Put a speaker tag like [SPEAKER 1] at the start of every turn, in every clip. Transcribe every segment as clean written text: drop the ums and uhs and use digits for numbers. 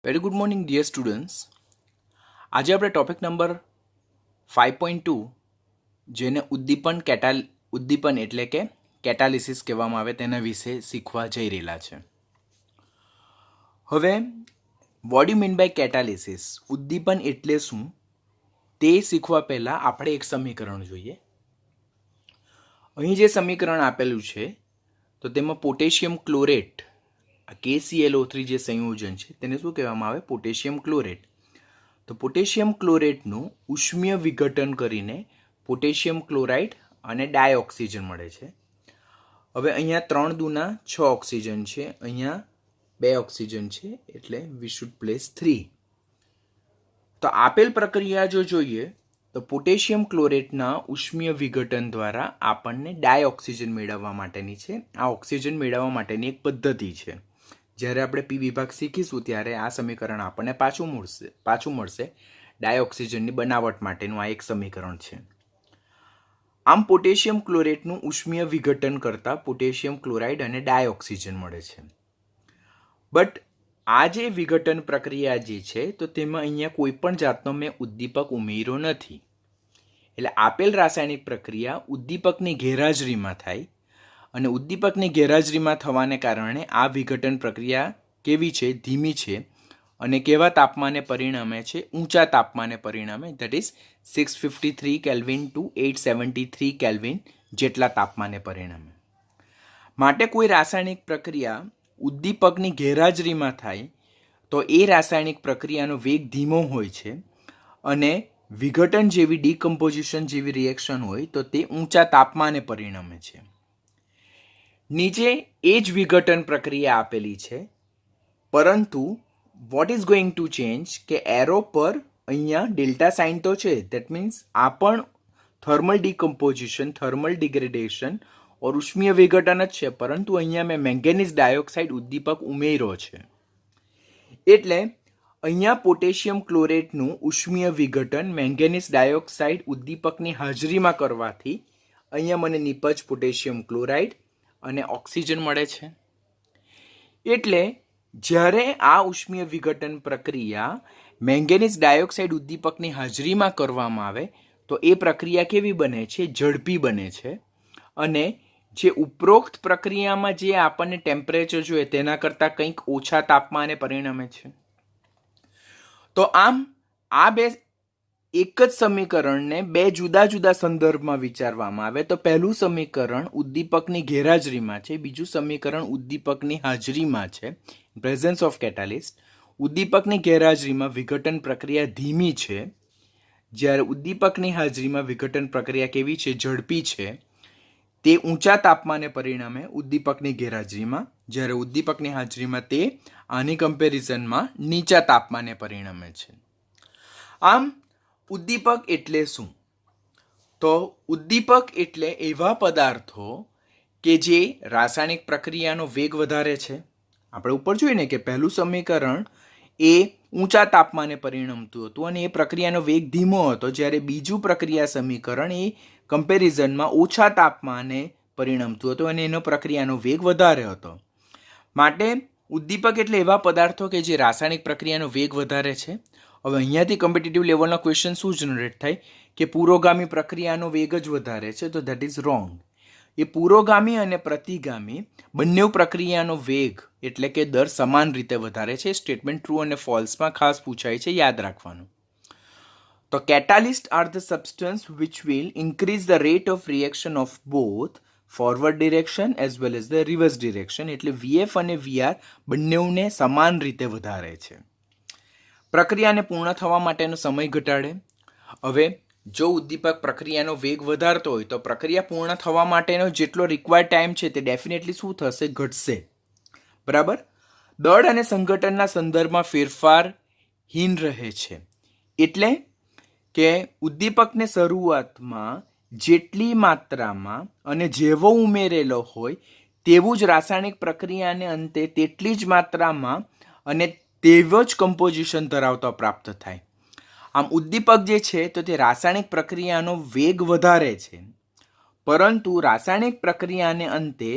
[SPEAKER 1] Very good morning dear students. આજે આપણે topic number 5.2 જેને ઉદ્દીપન એટલે કે કેટાલિસિસ કહેવામાં આવે તેના વિશે શીખવા જઈ રહેલા છે. હવે વોટ યુ મીન બાય કેટાલિસિસ, ઉદ્દીપન એટલે શું તે શીખવા પહેલાં આપણે એક સમીકરણ જોઈએ. અહીં જે સમીકરણ આપેલું છે તો તેમાં પોટેશિયમ ક્લોરેટ KClO3 જે સંયોજન છે તેને શું કહેવામાં આવે? Potassium chlorate. તો પોટેશિયમ ક્લોરેટનું ઉષ્મીય વિઘટન કરીને પોટેશિયમ ક્લોરાઇડ અને ડાયઓક્સિજન મળે છે. હવે અહીંયા 3 દુના 6 ઓક્સિજન છે, અહીંયા 2 ઓક્સિજન છે, એટલે વી શુડ પ્લેસ 3. તો આપેલ પ્રક્રિયા જો જોઈએ તો પોટેશિયમ ક્લોરેટના ઉષ્મીય વિઘટન દ્વારા આપણને ડાયઓક્સિજન મેળવવા માટેની છે. આ ઓક્સિજન મેળવવા માટેની એક પદ્ધતિ છે. જ્યારે આપણે પી વિભાગ શીખીશું ત્યારે આ સમીકરણ આપણને પાછું મળશે. ડાયઓક્સિજનની બનાવટ માટેનું આ એક સમીકરણ છે. આમ પોટેશિયમ ક્લોરેટનું ઉષ્મીય વિઘટન કરતાં પોટેશિયમ ક્લોરાઇડ અને ડાયઓક્સિજન મળે છે. બટ આ જે વિઘટન પ્રક્રિયા જે છે તો તેમાં અહીંયા કોઈ પણ જાતનો મેં ઉદ્દીપક ઉમેર્યો નથી. એટલે આપેલ રાસાયણિક પ્રક્રિયા ઉદ્દીપકની ગેરહાજરીમાં થાય અને ઉદ્દીપકની ગેરહાજરીમાં થવાને કારણે આ વિઘટન પ્રક્રિયા કેવી છે? ધીમી છે અને કેવા તાપમાને પરિણમે છે? ઊંચા તાપમાને પરિણમે, that is 653 kelvin to 873 kelvin જેટલા તાપમાને પરિણમે. માટે કોઈ રાસાયણિક પ્રક્રિયા ઉદ્દીપકની ગેરહાજરીમાં થાય તો એ રાસાયણિક પ્રક્રિયાનો વેગ ધીમો હોય છે અને વિઘટન જેવી ડીકમ્પોઝિશન જેવી રિએક્શન હોય તો તે ઊંચા તાપમાને પરિણમે છે. નીચે એ જ વિઘટન પ્રક્રિયા આપેલી છે, પરંતુ what is going to change કે એરો પર અહીંયા ડેલ્ટા સાઇન તો છે. દેટ મીન્સ આ પણ થર્મલ ડીકમ્પોઝિશન, થર્મલ ડિગ્રેડેશન ઓર ઉષ્મીય વિઘટન જ છે, પરંતુ અહીંયા મેં મેંગેનીઝ ડાયોક્સાઇડ ઉદ્દીપક ઉમેર્યો છે. એટલે અહીંયા પોટેશિયમ ક્લોરેટનું ઉષ્મીય વિઘટન મેંગેનીઝ ડાયોક્સાઇડ ઉદ્દીપકની હાજરીમાં કરવાથી અહીંયા મને નિપજ પોટેશિયમ ક્લોરાઇડ અને ઓક્સિજન મળે છે. એટલે જ્યારે આ ઉષ્મીય વિઘટન પ્રક્રિયા મેંગેનીઝ ડાયોક્સાઇડ ઉદ્દીપકની હાજરીમાં કરવામાં આવે તો એ પ્રક્રિયા કેવી બને છે? ઝડપી બને છે. અને જે ઉપરોક્ત પ્રક્રિયામાં જે આપણને ટેમ્પરેચર જોઈએ તેના કરતાં કંઈક ઓછા તાપમાને પરિણમે છે. તો આમ આ બે એક જ સમીકરણને બે જુદા જુદા સંદર્ભમાં વિચારવામાં આવે તો પહેલું સમીકરણ ઉદ્દીપકની ગેરહાજરીમાં છે, બીજું સમીકરણ ઉદ્દીપકની હાજરીમાં છે, પ્રેઝન્સ ઓફ કેટાલિસ્ટ. ઉદ્દીપકની ગેરહાજરીમાં વિઘટન પ્રક્રિયા ધીમી છે, જ્યારે ઉદ્દીપકની હાજરીમાં વિઘટન પ્રક્રિયા કેવી છે? ઝડપી છે. તે ઊંચા તાપમાને પરિણમે ઉદ્દીપકની ગેરહાજરીમાં, જ્યારે ઉદ્દીપકની હાજરીમાં તે આની કમ્પેરિઝનમાં નીચા તાપમાને પરિણમે છે. આમ ઉદ્દીપક એટલે શું? તો ઉદ્દીપક એટલે એવા પદાર્થો કે જે રાસાયણિક પ્રક્રિયાનો વેગ વધારે છે. આપણે ઉપર જોઈએ ને કે પહેલું સમીકરણ એ ઊંચા તાપમાને પરિણમતું હતું અને એ પ્રક્રિયાનો વેગ ધીમો હતો, જ્યારે બીજું પ્રક્રિયા સમીકરણ એ કમ્પેરિઝનમાં ઓછા તાપમાને પરિણમતું હતું અને એનો પ્રક્રિયાનો વેગ વધારે હતો. માટે ઉદ્દીપક એટલે એવા પદાર્થો કે જે રાસાયણિક પ્રક્રિયાનો વેગ વધારે છે. હવે અહીંયાથી કોમ્પિટિટિવ લેવલનો ક્વેશ્ચન શું જનરેટ થાય કે પુરોગામી પ્રક્રિયાનો વેગ જ વધારે છે, તો ધેટ ઇઝ રોંગ. એ પુરોગામી અને પ્રતિગામી બંને પ્રક્રિયાનો વેગ એટલે કે દર સમાન રીતે વધારે છે. સ્ટેટમેન્ટ ટ્રુ અને ફોલ્સમાં ખાસ પૂછાય છે, યાદ રાખવાનું. તો catalyst are the substance which will increase the rate of reaction of both forward direction as well as the reverse direction. એટલે VF અને VR બંનેને સમાન રીતે વધારે છે. પ્રક્રિયાને પૂર્ણ થવા માટેનો સમય ઘટાડે. હવે જો ઉદ્દીપક પ્રક્રિયાનો વેગ વધારતો હોય તો પ્રક્રિયા પૂર્ણ થવા માટેનો જેટલો રિક્વાયર્ડ ટાઈમ છે તે ડેફિનેટલી શું થશે? ઘટશે. બરાબર. દળ અને સંગઠનના સંદર્ભમાં ફેરફારહીન રહે છે. એટલે કે ઉદ્દીપકને શરૂઆતમાં જેટલી માત્રામાં અને જેવો ઉમેરેલો હોય તેવું જ રાસાયણિક પ્રક્રિયાને અંતે તેટલી જ માત્રામાં અને તેવો જ કમ્પોઝિશન ધરાવતો પ્રાપ્ત થાય. આમ ઉદ્દીપક જે છે તો તે રાસાયણિક પ્રક્રિયાનો વેગ વધારે છે, પરંતુ રાસાયણિક પ્રક્રિયાને અંતે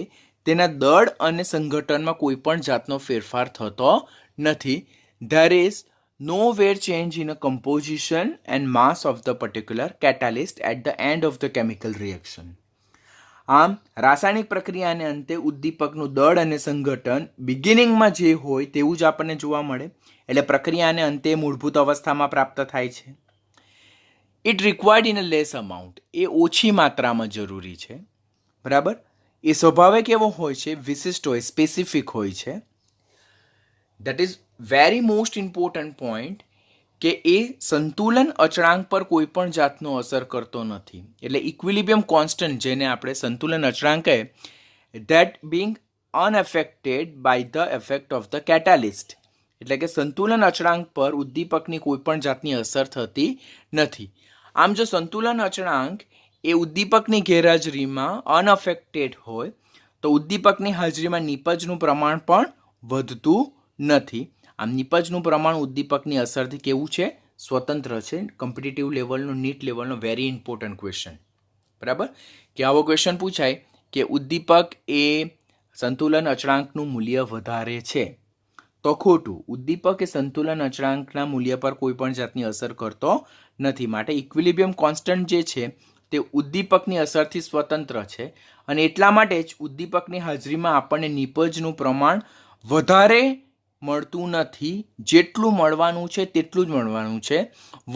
[SPEAKER 1] તેના દળ અને સંગઠનમાં કોઈ પણ જાતનો ફેરફાર થતો નથી. there is nowhere change in a composition and mass of the particular catalyst at the end of the chemical reaction. આમ રાસાયણિક પ્રક્રિયાને અંતે ઉદ્દીપકનું દળ અને સંઘટન બિગિનિંગમાં જે હોય તેવું જ આપણને જોવા મળે, એટલે પ્રક્રિયાને અંતે મૂળભૂત અવસ્થામાં પ્રાપ્ત થાય છે. It required in a less amount, એ ઓછી માત્રામાં જરૂરી છે, બરાબર. એ સ્વભાવે કેવો હોય છે? વિશિષ્ટ હોય, સ્પેસિફિક હોય છે. That is very most important point કે એ સંતુલન અચળાંક પર કોઈ પણ જાતનો અસર કરતો નથી. એટલે ઇક્વિલિબ્રિયમ કોન્સ્ટન્ટ, જેને આપણે સંતુલન અચળાંક કહે, that being unaffected by the effect of the catalyst, એટલે કે સંતુલન અચળાંક પર ઉદ્દીપકની કોઈ પણ જાતની અસર થતી નથી. આમ જો સંતુલન અચળાંક એ ઉદ્દીપકની ગેરહાજરીમાં અનઅફેક્ટેડ હોય તો ઉદ્દીપકની હાજરીમાં નિપજનું પ્રમાણ પણ વધતું નથી. આમ નિપજનું પ્રમાણ ઉદ્દીપકની અસરથી કેવું છે? સ્વતંત્ર છે. કોમ્પિટિટિવ લેવલનો, નીટ લેવલનો વેરી ઇમ્પોર્ટન્ટ ક્વેશ્ચન, બરાબર. કે આવો ક્વેશ્ચન પૂછાય કે ઉદ્દીપક એ સંતુલન અચળાંકનું મૂલ્ય વધારે છે તો ખોટું. ઉદ્દીપક એ સંતુલન અચળાંકના મૂલ્ય પર કોઈ પણ જાતની અસર કરતો નથી. માટે ઇક્વિલિબ્રિયમ કોન્સ્ટન્ટ જે છે તે ઉદ્દીપકની અસરથી સ્વતંત્ર છે અને એટલા માટે જ ઉદ્દીપકની હાજરીમાં આપણને નિપજનું પ્રમાણ વધારે મળતું નથી. જેટલું મળવાનું છે તેટલું જ મળવાનું છે.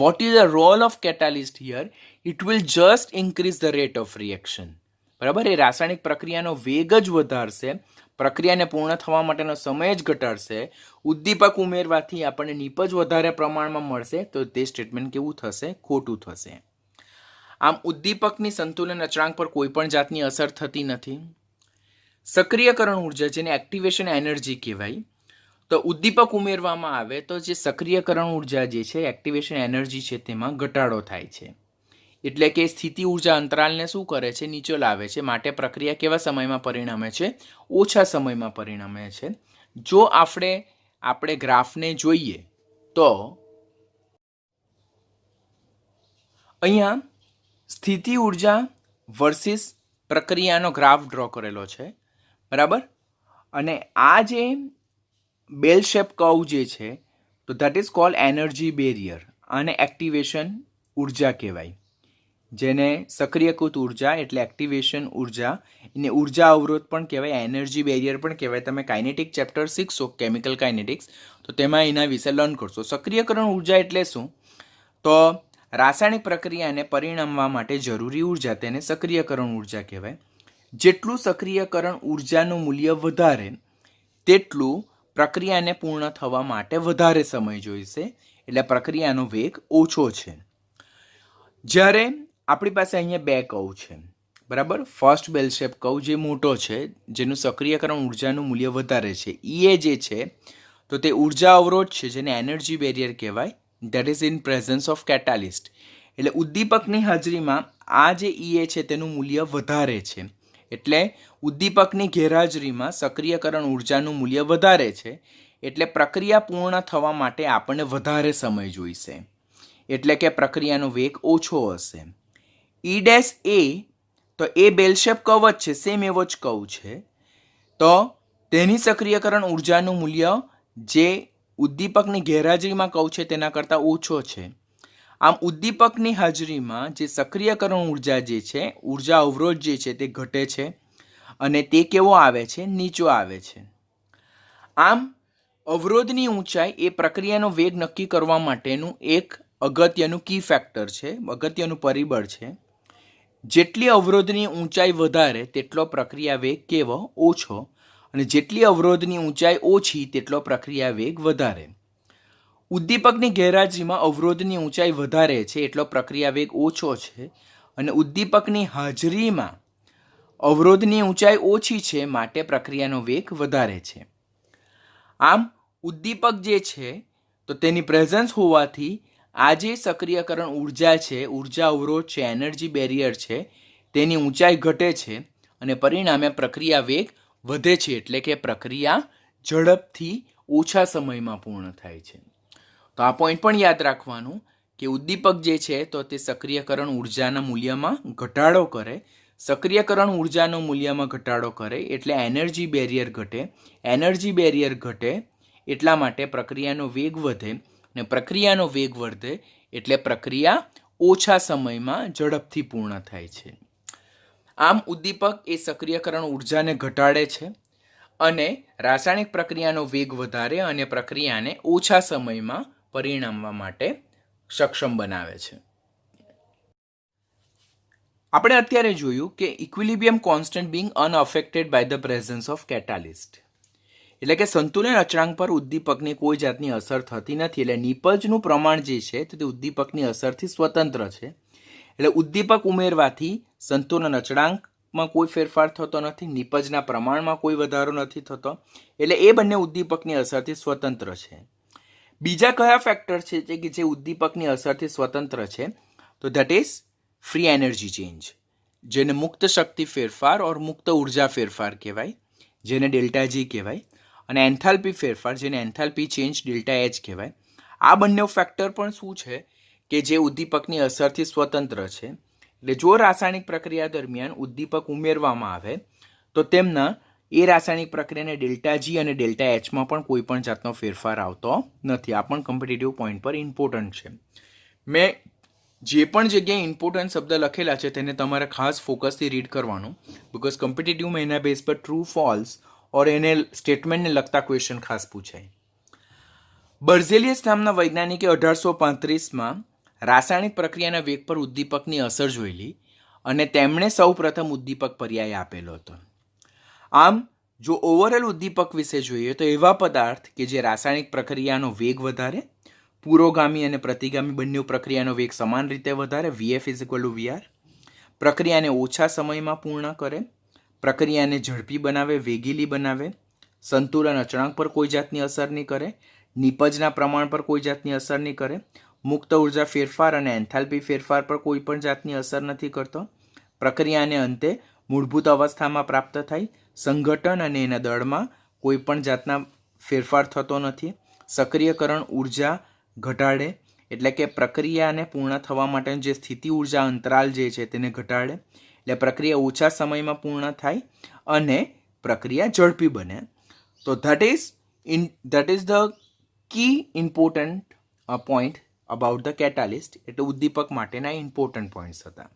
[SPEAKER 1] What is the role of catalyst here? It will just increase the rate of reaction, બરાબર. એ રાસાયણિક પ્રક્રિયાનો વેગ જ વધારશે, પ્રક્રિયાને પૂર્ણ થવા માટેનો સમય જ ઘટાડશે. ઉદ્દીપક ઉમેરવાથી આપણને નિપજ વધારે પ્રમાણમાં મળશે તો તે સ્ટેટમેન્ટ કેવું થશે? ખોટું થશે. આમ ઉદ્દીપકની સંતુલન અચળાંક પર કોઈ પણ જાતની અસર થતી નથી. સક્રિયકરણ ઉર્જા, જેને એક્ટિવેશન એનર્જી કહેવાય, તો ઉદ્દીપક ઉમેરવામાં આવે તો જે સક્રિયકરણ ઉર્જા જે છે, એક્ટિવેશન એનર્જી છે, તેમાં ઘટાડો થાય છે. એટલે કે સ્થિતિ ઉર્જા અંતરાલને શું કરે છે? નીચે લાવે છે. માટે પ્રક્રિયા કેવા સમયમાં પરિણમે છે? ઓછા સમયમાં પરિણમે છે. જો આપણે ગ્રાફને જોઈએ તો અહીંયા સ્થિતિ ઉર્જા વર્સિસ પ્રક્રિયાનો ગ્રાફ ડ્રો કરેલો છે, બરાબર. અને આ જે બેલ શેપ કર્વ જે છે તો that is called energy barrier, અને એક્ટિવેશન ઉર્જા કહેવાય, જેને સક્રિયકૃત ઉર્જા એટલે એક્ટિવેશન ઉર્જા, એને ઉર્જા અવરોધ પણ કહેવાય, એનર્જી બેરિયર પણ કહેવાય. તમે કાઇનેટિક ચેપ્ટર શીખશો, કેમિકલ કાઇનેટિક્સ, તો તેમાં એના વિશે લર્ન કરશો. સક્રિયકરણ ઉર્જા એટલે શું? તો રાસાયણિક પ્રક્રિયાને પરિણમવા માટે જરૂરી ઉર્જા, તેને સક્રિયકરણ ઉર્જા કહેવાય. જેટલું સક્રિયકરણ ઉર્જાનું મૂલ્ય વધારે તેટલું પ્રક્રિયાને પૂર્ણ થવા માટે વધારે સમય જોઈશે, એટલે પ્રક્રિયાનો વેગ ઓછો છે. જ્યારે આપણી પાસે અહીંયા બે કર્વ છે, બરાબર. ફર્સ્ટ બેલ શેપ કર્વ જે મોટો છે, જેનું સક્રિયકરણ ઉર્જાનું મૂલ્ય વધારે છે, એ જે છે તો તે ઉર્જા અવરોધ છે, જેને એનર્જી બેરિયર કહેવાય. That is in presence of catalyst, એટલે ઉદ્દીપકની હાજરીમાં આ જે ઈએ છે તેનું મૂલ્ય વધારે છે. એટલે ઉદ્દીપકની ગેરહાજરીમાં સક્રિયકરણ ઉર્જાનું મૂલ્ય વધારે છે, એટલે પ્રક્રિયા પૂર્ણ થવા માટે આપણને વધારે સમય જોઈશે, એટલે કે પ્રક્રિયાનો વેગ ઓછો હશે. ઈ ડેશ એ તો એ બેલ શેપ કર્વ જ છે, સેમ એવો જ કર્વ છે, તો તેની સક્રિયકરણ ઉર્જાનું મૂલ્ય જે ઉદ્દીપકની ગેરહાજરીમાં કર્વ છે તેના કરતાં ઓછો છે. આમ ઉદ્દીપકની હાજરીમાં જે સક્રિયકરણ ઉર્જા જે છે, ઉર્જા અવરોધ જે છે તે ઘટે છે અને તે કેવો આવે છે? નીચો આવે છે. આમ અવરોધની ઊંચાઈ એ પ્રક્રિયાનો વેગ નક્કી કરવા માટેનું એક અગત્યનું કી ફેક્ટર છે, અગત્યનું પરિબળ છે. જેટલી અવરોધની ઊંચાઈ વધારે તેટલો પ્રક્રિયા વેગ કેવો? ઓછો, અને જેટલી અવરોધની ઊંચાઈ ઓછી તેટલો પ્રક્રિયા વેગ વધારે. ઉદ્દીપકની ગેરહાજરીમાં અવરોધની ઊંચાઈ વધારે છે એટલો પ્રક્રિયા વેગ ઓછો છે, અને ઉદ્દીપકની હાજરીમાં અવરોધની ઊંચાઈ ઓછી છે, માટે પ્રક્રિયાનો વેગ વધારે છે. આમ ઉદ્દીપક જે છે તો તેની પ્રેઝન્સ હોવાથી આ જે સક્રિયકરણ ઉર્જા છે, ઉર્જા અવરોધ છે, એનર્જી બેરિયર છે, તેની ઊંચાઈ ઘટે છે અને પરિણામે પ્રક્રિયા વેગ વધે છે, એટલે કે પ્રક્રિયા ઝડપથી ઓછા સમયમાં પૂર્ણ થાય છે. તો આ પોઈન્ટ પણ યાદ રાખવાનું કે ઉદ્દીપક જે છે તો તે સક્રિયકરણ ઉર્જાના મૂલ્યમાં ઘટાડો કરે. સક્રિયકરણ ઉર્જાનો મૂલ્યમાં ઘટાડો કરે એટલે એનર્જી બેરિયર ઘટે. એનર્જી બેરિયર ઘટે એટલા માટે પ્રક્રિયાનો વેગ વધે, ને પ્રક્રિયાનો વેગ વધે એટલે પ્રક્રિયા ઓછા સમયમાં ઝડપથી પૂર્ણ થાય છે. આમ ઉદ્દીપક એ સક્રિયકરણ ઉર્જાને ઘટાડે છે અને રાસાયણિક પ્રક્રિયાનો વેગ વધારે અને પ્રક્રિયાને ઓછા સમયમાં પરિણમવા માટે સક્ષમ બનાવે છે. આપણે અત્યારે જોયું કે equilibrium constant being unaffected by the presence of catalyst, એટલે કે સંતુલન અચળાંક પર ઉદ્દીપકની કોઈ જાતની અસર થતી નથી. એટલે નિપજનું પ્રમાણ જે છે તે ઉદ્દીપકની અસરથી સ્વતંત્ર છે. એટલે ઉદ્દીપક ઉમેરવાથી સંતુલન અચળાંકમાં કોઈ ફેરફાર થતો નથી, નિપજના પ્રમાણમાં કોઈ વધારો નથી થતો. એટલે એ બંને ઉદ્દીપકની અસરથી સ્વતંત્ર છે. બીજા કયા ફેક્ટર છે કે જે ઉદ્દીપકની અસરથી સ્વતંત્ર છે? તો that is free energy change, જેને મુક્ત શક્તિ ફેરફાર ઓર મુક્ત ઉર્જા ફેરફાર કહેવાય, જેને ડેલ્ટા જી કહેવાય, અને એન્થાલ્પી ફેરફાર, જેને એન્થાલ્પી ચેન્જ ડેલ્ટા એચ કહેવાય. આ બંને ફેક્ટર પણ શું છે કે જે ઉદ્દીપકની અસરથી સ્વતંત્ર છે. એટલે જો રાસાયણિક પ્રક્રિયા દરમિયાન ઉદ્દીપક ઉમેરવામાં આવે તો તેમના એ રાસાયણિક પ્રક્રિયાને ડેલ્ટા જી અને ડેલ્ટા એચમાં પણ કોઈ પણ જાતનો ફેરફાર આવતો નથી. આ પણ કોમ્પિટિટિવ પોઈન્ટ પર ઇમ્પોર્ટન્ટ છે. મેં જે પણ જગ્યાએ ઇમ્પોર્ટન્ટ શબ્દ લખેલા છે તેને તમારે ખાસ ફોકસથી રીડ કરવાનું, બિકોઝ કોમ્પિટિટિવમાં એના બેઝ પર ટ્રુ ફોલ્સ ઓર એને સ્ટેટમેન્ટને લગતા ક્વેશ્ચન ખાસ પૂછાય. બર્ઝેલિયસ નામના વૈજ્ઞાનિકે 1835માં રાસાયણિક પ્રક્રિયાના વેગ પર ઉદ્દીપકની અસર જોયેલી અને તેમણે સૌ પ્રથમ ઉદ્દીપક પર્યાય આપેલો હતો. આમ જો ઓવરઓલ ઉદ્દીપક વિશે જોઈએ તો એવા પદાર્થ કે જે રાસાયણિક પ્રક્રિયાનો વેગ વધારે, પુરોગામી અને પ્રતિગામી બંને પ્રક્રિયાનો વેગ સમાન રીતે વધારે, VF = VR, પ્રક્રિયાને ઓછા સમયમાં પૂર્ણ કરે, પ્રક્રિયાને ઝડપી બનાવે, વેગીલી બનાવે, સંતુલન અચળાંક પર કોઈ જાતની અસર નહીં કરે, નિપજના પ્રમાણ પર કોઈ જાતની અસર નહીં કરે, મુક્ત ઉર્જા ફેરફાર અને એન્થાલ્પી ફેરફાર પર કોઈ પણ જાતની અસર નથી કરતો, પ્રક્રિયાને અંતે મૂળભૂત અવસ્થામાં પ્રાપ્ત થાય, સંઘટન અને એના દળમાં કોઈ પણ જાતના ફેરફાર થતો નથી, સક્રિયકરણ ઉર્જા ઘટાડે, એટલે કે પ્રક્રિયાને પૂર્ણ થવા માટેનું જે સ્થિતિ ઉર્જા અંતરાલ જે છે તેને ઘટાડે, એટલે પ્રક્રિયા ઓછા સમયમાં પૂર્ણ થાય અને પ્રક્રિયા ઝડપી બને. તો that is the key important point about the catalyst. એટલે ઉદ્દીપક માટેના ઇમ્પોર્ટન્ટ પોઈન્ટ્સ હતા.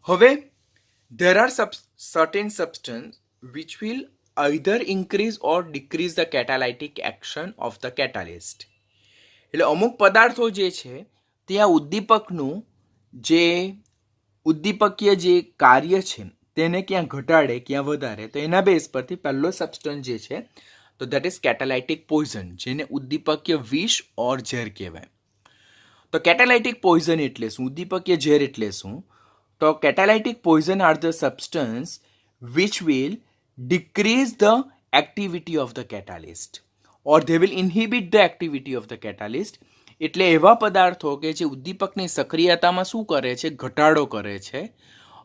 [SPEAKER 1] હવે there are certain substances which will either increase or decrease the catalytic action of the catalyst. એટલે અમુક પદાર્થો જે છે તે આ ઉદ્દીપકનું જે ઉદ્દીપકીય જે કાર્ય છે તેને ક્યાં ઘટાડે ક્યાં વધારે, તો એના બેઝ પરથી પહેલો સબસ્ટન્સ જે છે તો દેટ ઇઝ કેટાલાઇટિક પોઈઝન, જેને ઉદ્દીપકીય વિષ ઓર ઝેર કહેવાય. તો કેટાલાઇટિક પોઈઝન એટલે શું, ઉદ્દીપકીય ઝેર એટલે શું? તો catalytic poison are the substance which will decrease the activity of the catalyst or they will inhibit the activity of the catalyst. એટલે એવા પદાર્થો કે જે ઉદ્દીપકની સક્રિયતામાં શું કરે છે, ઘટાડો કરે છે,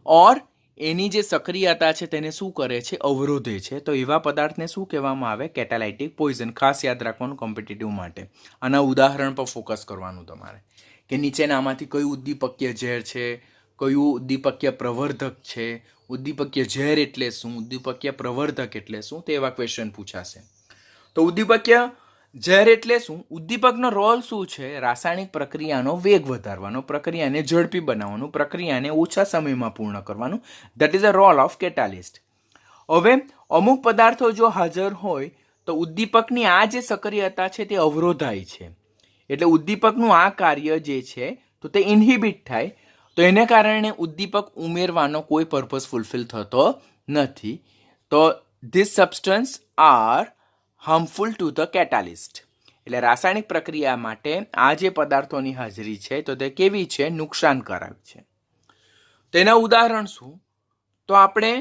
[SPEAKER 1] ઓર એની જે સક્રિયતા છે તેને શું કરે છે, અવરોધે છે. તો એવા પદાર્થને શું કહેવામાં આવે, કેટાલાઇટિક પોઈઝન. ખાસ યાદ રાખવાનું કોમ્પિટિટિવ માટે. આના ઉદાહરણ પર ફોકસ કરવાનું તમારે કે નીચેનામાંથી કયું ઉદ્દીપકીય ઝેર છે, કયું ઉદ્દીપકીય પ્રવર્ધક છે, ઉદ્દીપકીય ઝેર એટલે શું, ઉદ્દીપકીય પ્રવર્ધક એટલે શું, તે એવા ક્વેશ્ચન પૂછાશે. તો ઉદ્દીપકીય ઝેર એટલે શું, ઉદ્દીપકનો રોલ શું છે, રાસાયણિક પ્રક્રિયાનો વેગ વધારવાનો, પ્રક્રિયાને ઝડપી બનાવવાનું, પ્રક્રિયાને ઓછા સમયમાં પૂર્ણ કરવાનું. That is a role of catalyst. હવે અમુક પદાર્થો જો હાજર હોય તો ઉદ્દીપકની આ જે સક્રિયતા છે તે અવરોધાય છે. એટલે ઉદ્દીપકનું આ કાર્ય જે છે તો તે ઇન્હિબિટ થાય. તો એને કારણે ઉદ્દીપક ઉમેરવાનો કોઈ પર્પઝ ફૂલફિલ થતો નથી. તો this substance are harmful to the catalyst. એટલે રાસાયણિક પ્રક્રિયા માટે આ જે પદાર્થોની હાજરી છે તો તે કેવી છે, નુકસાનકારક છે. તેના ઉદાહરણ શું? તો આપણે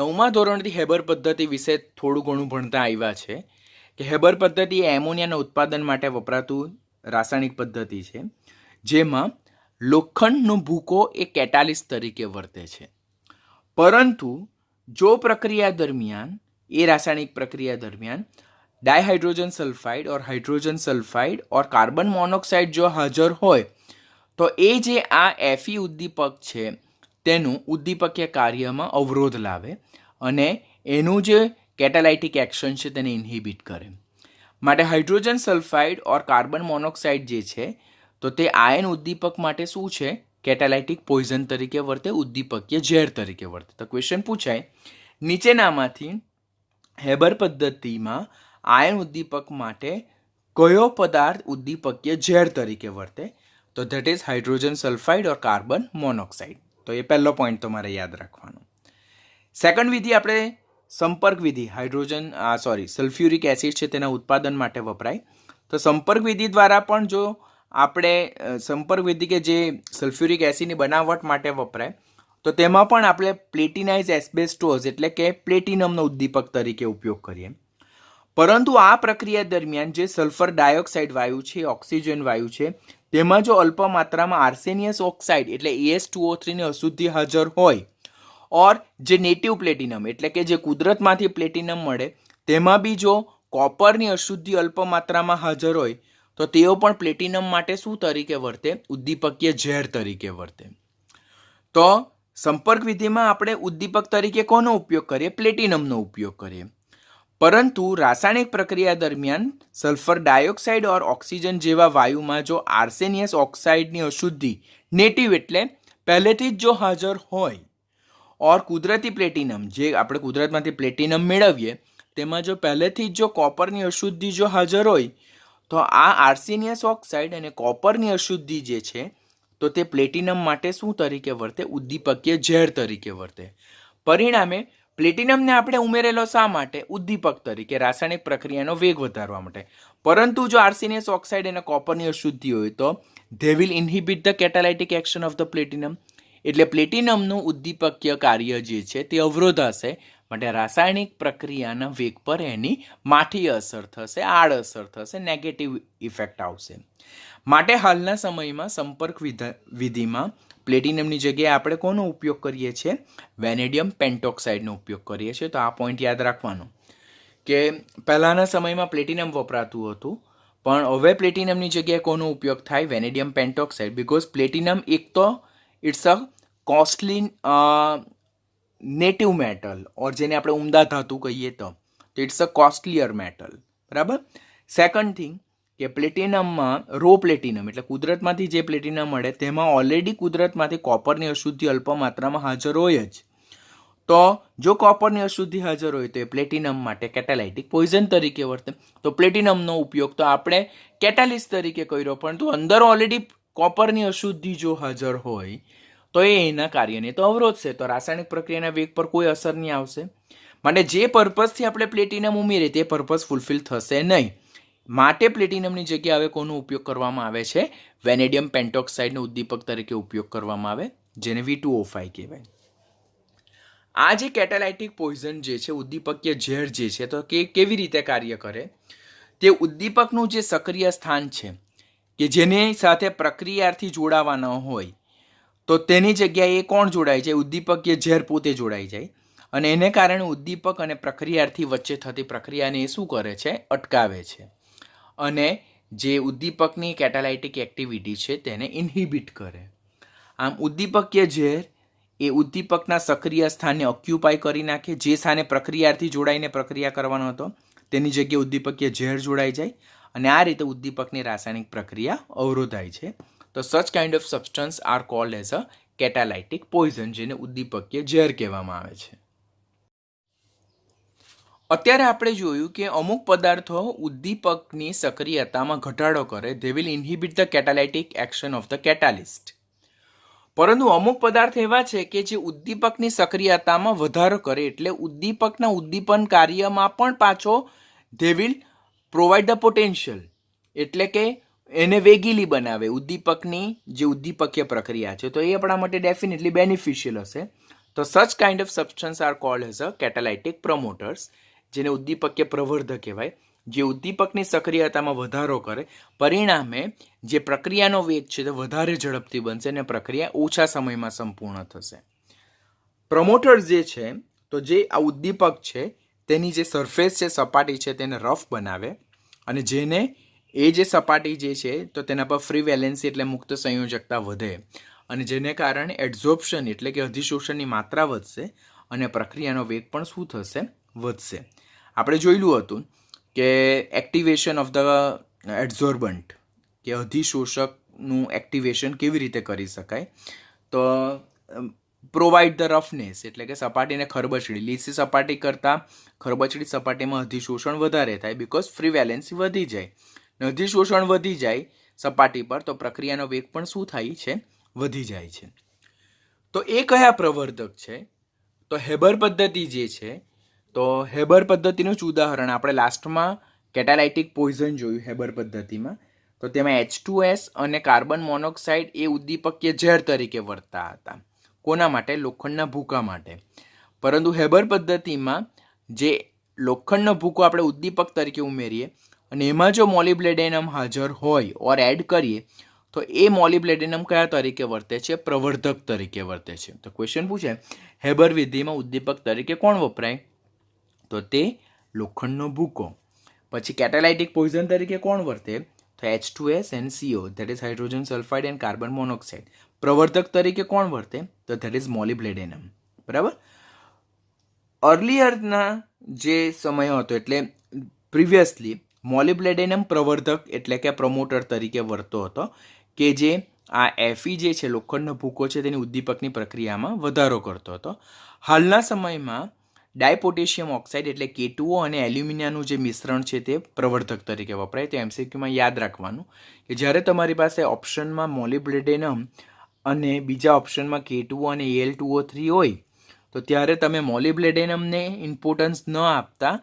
[SPEAKER 1] 9મા ધોરણથી હેબર પદ્ધતિ વિશે થોડું ઘણું ભણતા આવ્યા છે કે હેબર પદ્ધતિ એ એમોનિયાના ઉત્પાદન માટે વપરાતું રાસાયણિક પદ્ધતિ છે, જેમાં લોખંડનો ભૂકો એ કેટાલિસ્ટ તરીકે વર્તે છે. પરંતુ જો પ્રક્રિયા દરમિયાન એ રાસાયણિક પ્રક્રિયા દરમિયાન ડાયહાઇડ્રોજન સલ્ફાઇડ ઓર હાઇડ્રોજન સલ્ફાઇડ ઓર કાર્બન મોનોક્સાઇડ જો હાજર હોય તો એ જે આ Fe ઉદ્દીપક છે તેનું ઉદ્દીપકીય કાર્યમાં અવરોધ લાવે અને એનું જે કેટાલાઇટિક એક્શન છે તેને ઇન્હિબિટ કરે. માટે હાઇડ્રોજન સલ્ફાઇડ ઓર કાર્બન મોનોક્સાઇડ જે છે તો તે આયન ઉદ્દીપક માટે શું છે? કેટાલાઇટિક પોઈઝન તરીકે વર્તે, ઉદ્દીપકીય ઝેર તરીકે વર્તે. તો ક્વેશ્ચન પૂછાય નીચેનામાંથી હેબર પદ્ધતિમાં આયન ઉદ્દીપક માટે કયો પદાર્થ ઉદ્દીપકીય ઝેર તરીકે વર્તે? તો that is hydrogen sulphide or carbon monoxide. તો એ પહેલો પોઈન્ટ તમારે યાદ રાખવાનો. સેકન્ડ વિધિ આપણે સંપર્ક વિધિ, સલ્ફ્યુરિક એસિડ છે તેના ઉત્પાદન માટે વપરાય. તો સંપર્ક વિધિ દ્વારા પણ જો આપણે સંપર્ક વિધિ કે જે સલ્ફ્યુરિક એસિડની બનાવટ માટે વપરાય તો તેમાં પણ આપણે પ્લેટિનાઇઝ એસ્બેસ્ટોસ એટલે કે પ્લેટિનમનો ઉદ્દીપક તરીકે ઉપયોગ કરીએ. પરંતુ આ પ્રક્રિયા દરમિયાન જે સલ્ફર ડાયોક્સાઇડ વાયુ છે, ઓક્સિજન વાયુ છે, તેમાં જો અલ્પ માત્રામાં આર્સેનિયસ ઓક્સાઇડ એટલે AS2O3 ની અશુદ્ધિ હાજર હોય ઓર જે નેટિવ પ્લેટિનમ એટલે કે જે કુદરતમાંથી પ્લેટિનમ મળે તેમાં બી જો કોપરની અશુદ્ધિ અલ્પ માત્રામાં હાજર હોય તો તેઓ પણ પ્લેટિનમ માટે શું તરીકે વર્તે? ઉદ્દીપકીય ઝેર તરીકે વર્તે. તો સંપર્ક વિધિમાં આપણે ઉદ્દીપક તરીકે કોનો ઉપયોગ કરીએ? પ્લેટિનમનો ઉપયોગ કરીએ. પરંતુ રાસાયણિક પ્રક્રિયા દરમિયાન સલ્ફર ડાયોક્સાઇડ ઓર ઓક્સિજન જેવા વાયુમાં જો આર્સેનિયસ ઓક્સાઇડની અશુદ્ધિ નેટિવ એટલે પહેલેથી જ જો હાજર હોય ઓર કુદરતી પ્લેટિનમ જે આપણે કુદરતમાંથી પ્લેટિનમ મેળવીએ તેમાં જો પહેલેથી જ જો કોપરની અશુદ્ધિ જો હાજર હોય તો આ આર્સેનિયસ ઓક્સાઇડ અને કોપરની અશુદ્ધિ જે છે તો તે પ્લેટિનમ માટે શું તરીકે વર્તે? ઉદ્દીપકીય ઝેર તરીકે વર્તે. પરિણામે પ્લેટિનમને આપણે ઉમેરેલો શા માટે? ઉદ્દીપક તરીકે, રાસાયણિક પ્રક્રિયાનો વેગ વધારવા માટે. પરંતુ જો આર્સેનિયસ ઓક્સાઇડ અને કોપરની અશુદ્ધિ હોય તો they will inhibit the catalytic action of the platinum. એટલે પ્લેટિનમનું ઉદ્દીપકીય કાર્ય જે છે તે અવરોધાશે. માટે રાસાયણિક પ્રક્રિયાના વેગ પર એની માઠી અસર થશે, આડઅસર થશે, નેગેટિવ ઇફેક્ટ આવશે. માટે હાલના સમયમાં સંપર્ક વિધિમાં પ્લેટિનમની જગ્યાએ આપણે કોનો ઉપયોગ કરીએ છીએ? વેનેડિયમ પેન્ટોક્સાઇડનો ઉપયોગ કરીએ છીએ. તો આ પોઈન્ટ યાદ રાખવાનો કે પહેલાંના સમયમાં પ્લેટિનમ વપરાતું હતું પણ હવે પ્લેટિનમની જગ્યાએ કોનો ઉપયોગ થાય? વેનેડિયમ પેન્ટોક્સાઇડ. બિકોઝ પ્લેટિનમ એક તો it's a costly native metal or જેને આપણે ઉમદા ધાતુ કહીએ તો ઇટ્સ અ કોસ્ટલીયર મેટલ. બરાબર. સેકન્ડ થિંગ કે પ્લેટિનમમાં રો પ્લેટિનમ એટલે કુદરતમાંથી જે પ્લેટિનમ મળે તેમાં ઓલરેડી કુદરતમાંથી કોપરની અશુદ્ધિ અલ્પ માત્રામાં હાજર હોય જ. તો જો કોપરની અશુદ્ધિ હાજર હોય તો એ પ્લેટિનમ માટે કેટાલાઇટિક પોઈઝન તરીકે વર્તે. તો પ્લેટિનમનો ઉપયોગ તો આપણે કેટાલિસ્ટ તરીકે કર્યો પરંતુ અંદર ઓલરેડી કોપરની અશુદ્ધિ જો હાજર હોય તો એ એના કાર્યને તો અવરોધશે. તો રાસાયણિક પ્રક્રિયાના વેગ પર કોઈ અસર નહીં આવશે. માટે જે પર્પઝથી આપણે પ્લેટિનમ ઉમેરીએ તે પર્પઝ ફૂલફિલ થશે નહીં. માટે પ્લેટિનમની જગ્યાએ હવે કોનો ઉપયોગ કરવામાં આવે છે? વેનેડિયમ પેન્ટોક્સાઇડનો ઉદ્દીપક તરીકે ઉપયોગ કરવામાં આવે જેને V2O5 કહેવાય. આ જે કેટાલાઇટિક પોઈઝન જે છે, ઉદ્દીપકીય ઝેર જે છે તો કેવી રીતે કાર્ય કરે? તે ઉદ્દીપકનું જે સક્રિય સ્થાન છે કે જેની સાથે પ્રક્રિયાથી જોડાવાના હોય તો તેની જગ્યાએ કોણ જોડાઈ જાય? ઉદ્દીપકીય ઝેર પોતે જોડાઈ જાય અને એને કારણે ઉદ્દીપક અને પ્રક્રિયાર્થી વચ્ચે થતી પ્રક્રિયાને એ શું કરે છે? અટકાવે છે અને જે ઉદ્દીપકની કેટાલાઇટિક એક્ટિવિટી છે તેને ઇન્હિબિટ કરે. આમ ઉદ્દીપકીય ઝેર એ ઉદ્દીપકના સક્રિય સ્થાનને ઓક્યુપાય કરી નાખે. જે સ્થાને પ્રક્રિયાથી જોડાઈને પ્રક્રિયા કરવાનો હતો તેની જગ્યાએ ઉદ્દીપકીય ઝેર જોડાઈ જાય અને આ રીતે ઉદ્દીપકની રાસાયણિક પ્રક્રિયા અવરોધાય છે. તો such kind of substance are called as a catalytic poison જેને ઉદ્દીપકીય ઝેર કહેવામાં આવે છે. અત્યારે આપણે જોયું કે અમુક પદાર્થો ઉદ્દીપકની સક્રિયતામાં ઘટાડો કરે. They will inhibit the catalytic action of the catalyst. પરંતુ અમુક પદાર્થ એવા છે કે જે ઉદ્દીપકની સક્રિયતામાં વધારો કરે એટલે ઉદ્દીપકના ઉદ્દીપન કાર્યમાં પણ પાછો they will provide the potential એટલે કે એને વેગીલી બનાવે. ઉદ્દીપકની જે ઉદ્દીપકીય પ્રક્રિયા છે તો એ આપણા માટે ડેફિનેટલી બેનિફિશિયલ હશે. તો such kind of substance are called as a catalytic promoters જેને ઉદ્દીપકીય પ્રવર્ધક કહેવાય. જે ઉદ્દીપકની સક્રિયતામાં વધારો કરે પરિણામે જે પ્રક્રિયાનો વેગ છે તે વધારે ઝડપથી બનશે અને પ્રક્રિયા ઓછા સમયમાં સંપૂર્ણ થશે. પ્રમોટર્સ જે છે તો જે આ ઉદ્દીપક છે તેની જે સરફેસ છે, સપાટી છે તેને રફ બનાવે અને જેને એ જે સપાટી જે છે તો તેના પર ફ્રી વેલેન્સી એટલે મુક્ત સંયોજકતા વધે અને જેને કારણે એડઝોર્પ્શન એટલે કે અધિશોષણની માત્રા વધશે અને પ્રક્રિયાનો વેગ પણ શું થશે? વધશે. આપણે જોયેલું હતું કે એક્ટિવેશન ઓફ ધ એડઝોર્બન્ટ, કે અધિશોષકનું એક્ટિવેશન કેવી રીતે કરી શકાય. તો પ્રોવાઈડ ધ રફનેસ એટલે કે સપાટીને ખરબચડી, લીસી સપાટી કરતાં ખરબચડી સપાટીમાં અધિશોષણ વધારે થાય બિકોઝ ફ્રી વેલેન્સી વધી જાય. અધિશોષણ વધી જાય સપાટી પર તો પ્રક્રિયાનો વેગ પણ શું થાય છે, વધી જાય છે. તો એ કયા પ્રવર્ધક છે? તો હેબર પદ્ધતિ જે છે, તો હેબર પદ્ધતિનું જ ઉદાહરણ આપણે લાસ્ટમાં કેટાલાઇટિક પોઈઝન જોયું હેબર પદ્ધતિમાં. તો તેમાં H2S અને કાર્બન મોનોક્સાઇડ એ ઉદ્દીપકીય ઝેર તરીકે વર્તતા હતા. કોના માટે? લોખંડના ભૂકા માટે. પરંતુ હેબર પદ્ધતિમાં જે લોખંડનો ભૂકો આપણે ઉદ્દીપક તરીકે ઉમેરીએ અને એમાં જો મોલિબ્લેડેનમ હાજર હોય ઓર એડ કરીએ તો એ મોલિબ્લેડેનમ કયા તરીકે વર્તે છે? પ્રવર્ધક તરીકે વર્તે છે. તો ક્વેશ્ચન પૂછે હેબર વિધિમાં ઉદ્દીપક તરીકે કોણ વપરાય? તો તે લોખંડનો ભૂકો. પછી કેટાલાઇટિક પોઈઝન તરીકે કોણ વર્તે? તો H2S and CO, that is hydrogen sulphide and carbon monoxide. પ્રવર્ધક તરીકે કોણ વર્તે? તો that is મોલિબ્લેડેનમ. બરાબર. અર્લિયરના જે સમય હતો એટલે પ્રિવિયસલી મોલિબ્લેડેનમ પ્રવર્ધક એટલે કે પ્રમોટર તરીકે વર્તો હતો, કે જે આ Fe જે છે લોખંડનો ભૂકો છે તેની ઉદ્દીપકની પ્રક્રિયામાં વધારો કરતો હતો. હાલના સમયમાં ડાયપોટેશિયમ ઓક્સાઇડ એટલે K2O અને એલ્યુમિનિયાનું જે મિશ્રણ છે તે પ્રવર્ધક તરીકે વપરાય. તો MCQમાં યાદ રાખવાનું કે જ્યારે તમારી પાસે ઓપ્શનમાં મોલિબ્લેડેનમ અને બીજા ઓપ્શનમાં K2O અને Al2O3 હોય તો ત્યારે તમે મોલિબ્લેડેનમને ઇમ્પોર્ટન્સ ન આપતા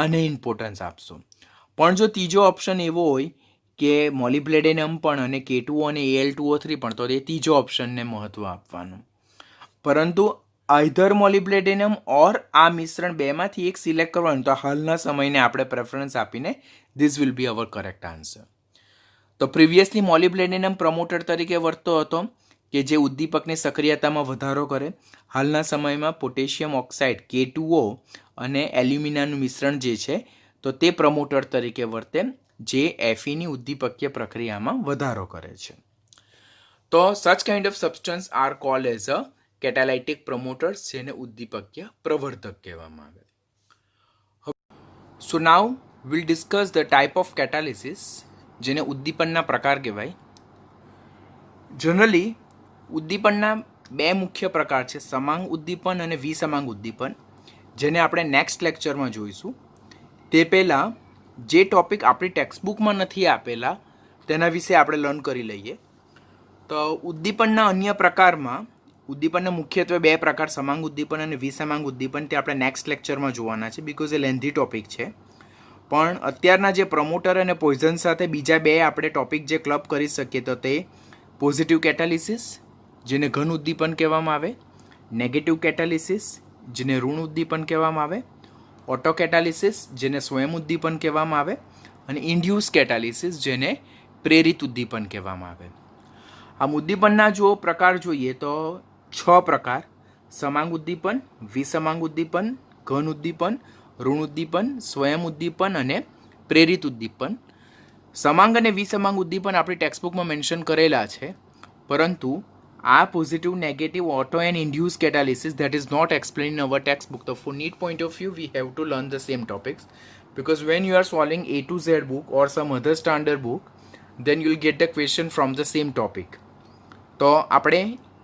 [SPEAKER 1] આને ઇમ્પોર્ટન્સ આપશો. પણ જો ત્રીજો ઓપ્શન એવો હોય કે મોલિબ્લેડેનમ પણ અને K2O અને Al2O3 પણ, તો એ ત્રીજો ઓપ્શનને મહત્ત્વ આપવાનું. પરંતુ આઈધર મોલિબ્લેડેનમ ઓર આ મિશ્રણ બેમાંથી એક સિલેક્ટ કરવાનું. તો હાલના સમયને આપણે પ્રેફરન્સ આપીને this will be our correct answer. તો પ્રિવિયસલી મોલિબ્લેડેનમ પ્રમોટર તરીકે વર્તતો હતો કે જે ઉદ્દીપકની સક્રિયતામાં વધારો કરે. હાલના સમયમાં પોટેશિયમ ઓક્સાઇડ K2O અને એલ્યુમિનિયાનું મિશ્રણ જે છે તો તે પ્રમોટર તરીકે વર્તે જે Feની ઉદ્દીપકીય પ્રક્રિયામાં વધારો કરે છે. તો such kind of substance are called as a catalytic promoters, જેને ઉદ્દીપકીય પ્રવર્ધક કહેવામાં આવે. So now will discuss the type of catalysis, જેને ઉદ્દીપનના પ્રકાર કહેવાય. જનરલી ઉદ્દીપનના બે મુખ્ય પ્રકાર છે, સમાંગ ઉદ્દીપન અને વિસમાંગ ઉદ્દીપન, જેને આપણે નેક્સ્ટ લેક્ચરમાં જોઈશું. તે પહેલાં જે ટોપિક આપણી ટેક્સ્ટબુકમાં નથી આપેલા તેના વિશે આપણે લર્ન કરી લઈએ. તો ઉદ્દીપનના અન્ય પ્રકારમાં ઉદ્દીપનના મુખ્યત્વે બે પ્રકાર, સમાંગ ઉદ્દીપન અને વિસમાંગ ઉદ્દીપન, તે આપણે નેક્સ્ટ લેક્ચરમાં જોવાના છે બિકોઝ એ લેન્ધી ટોપિક છે. પણ અત્યારના જે પ્રમોટર અને પોઈઝન સાથે બીજા બે આપણે ટોપિક જે ક્લબ કરી શકીએ તો તે પોઝિટિવ કેટાલિસિસ, જેને ઘન ઉદ્દીપન કહેવામાં આવે, નેગેટિવ કેટાલિસિસ, જેને ઋણ ઉદ્દીપન કહેવામાં આવે, ઓટો કેટાલિસિસ, જેને સ્વયં ઉદ્દીપન કહેવામાં આવે, અને ઇન્ડ્યુસ કેટાલિસિસ, જેને પ્રેરિત ઉદ્દીપન કહેવામાં આવે. આમ ઉદ્દીપનના જો પ્રકાર જોઈએ તો 6 પ્રકાર: સમાંગ ઉદ્દીપન, વિસમાંગ ઉદ્દીપન, ઘન ઉદ્દીપન, ઋણ ઉદ્દીપન, સ્વયં ઉદ્દીપન અને પ્રેરિત ઉદ્દીપન. સમાંગ અને વિસમાંગ ઉદ્દીપન આપણી ટેક્સ્ટબુકમાં મેન્શન કરેલા છે, પરંતુ આ positive, negative, auto and induce catalysis that is not explained in our textbook. So for NEET point of view we have to learn the same topics, because when you are solving A to Z book or some other standard book, then you will get the question from the same topic. તો આપણે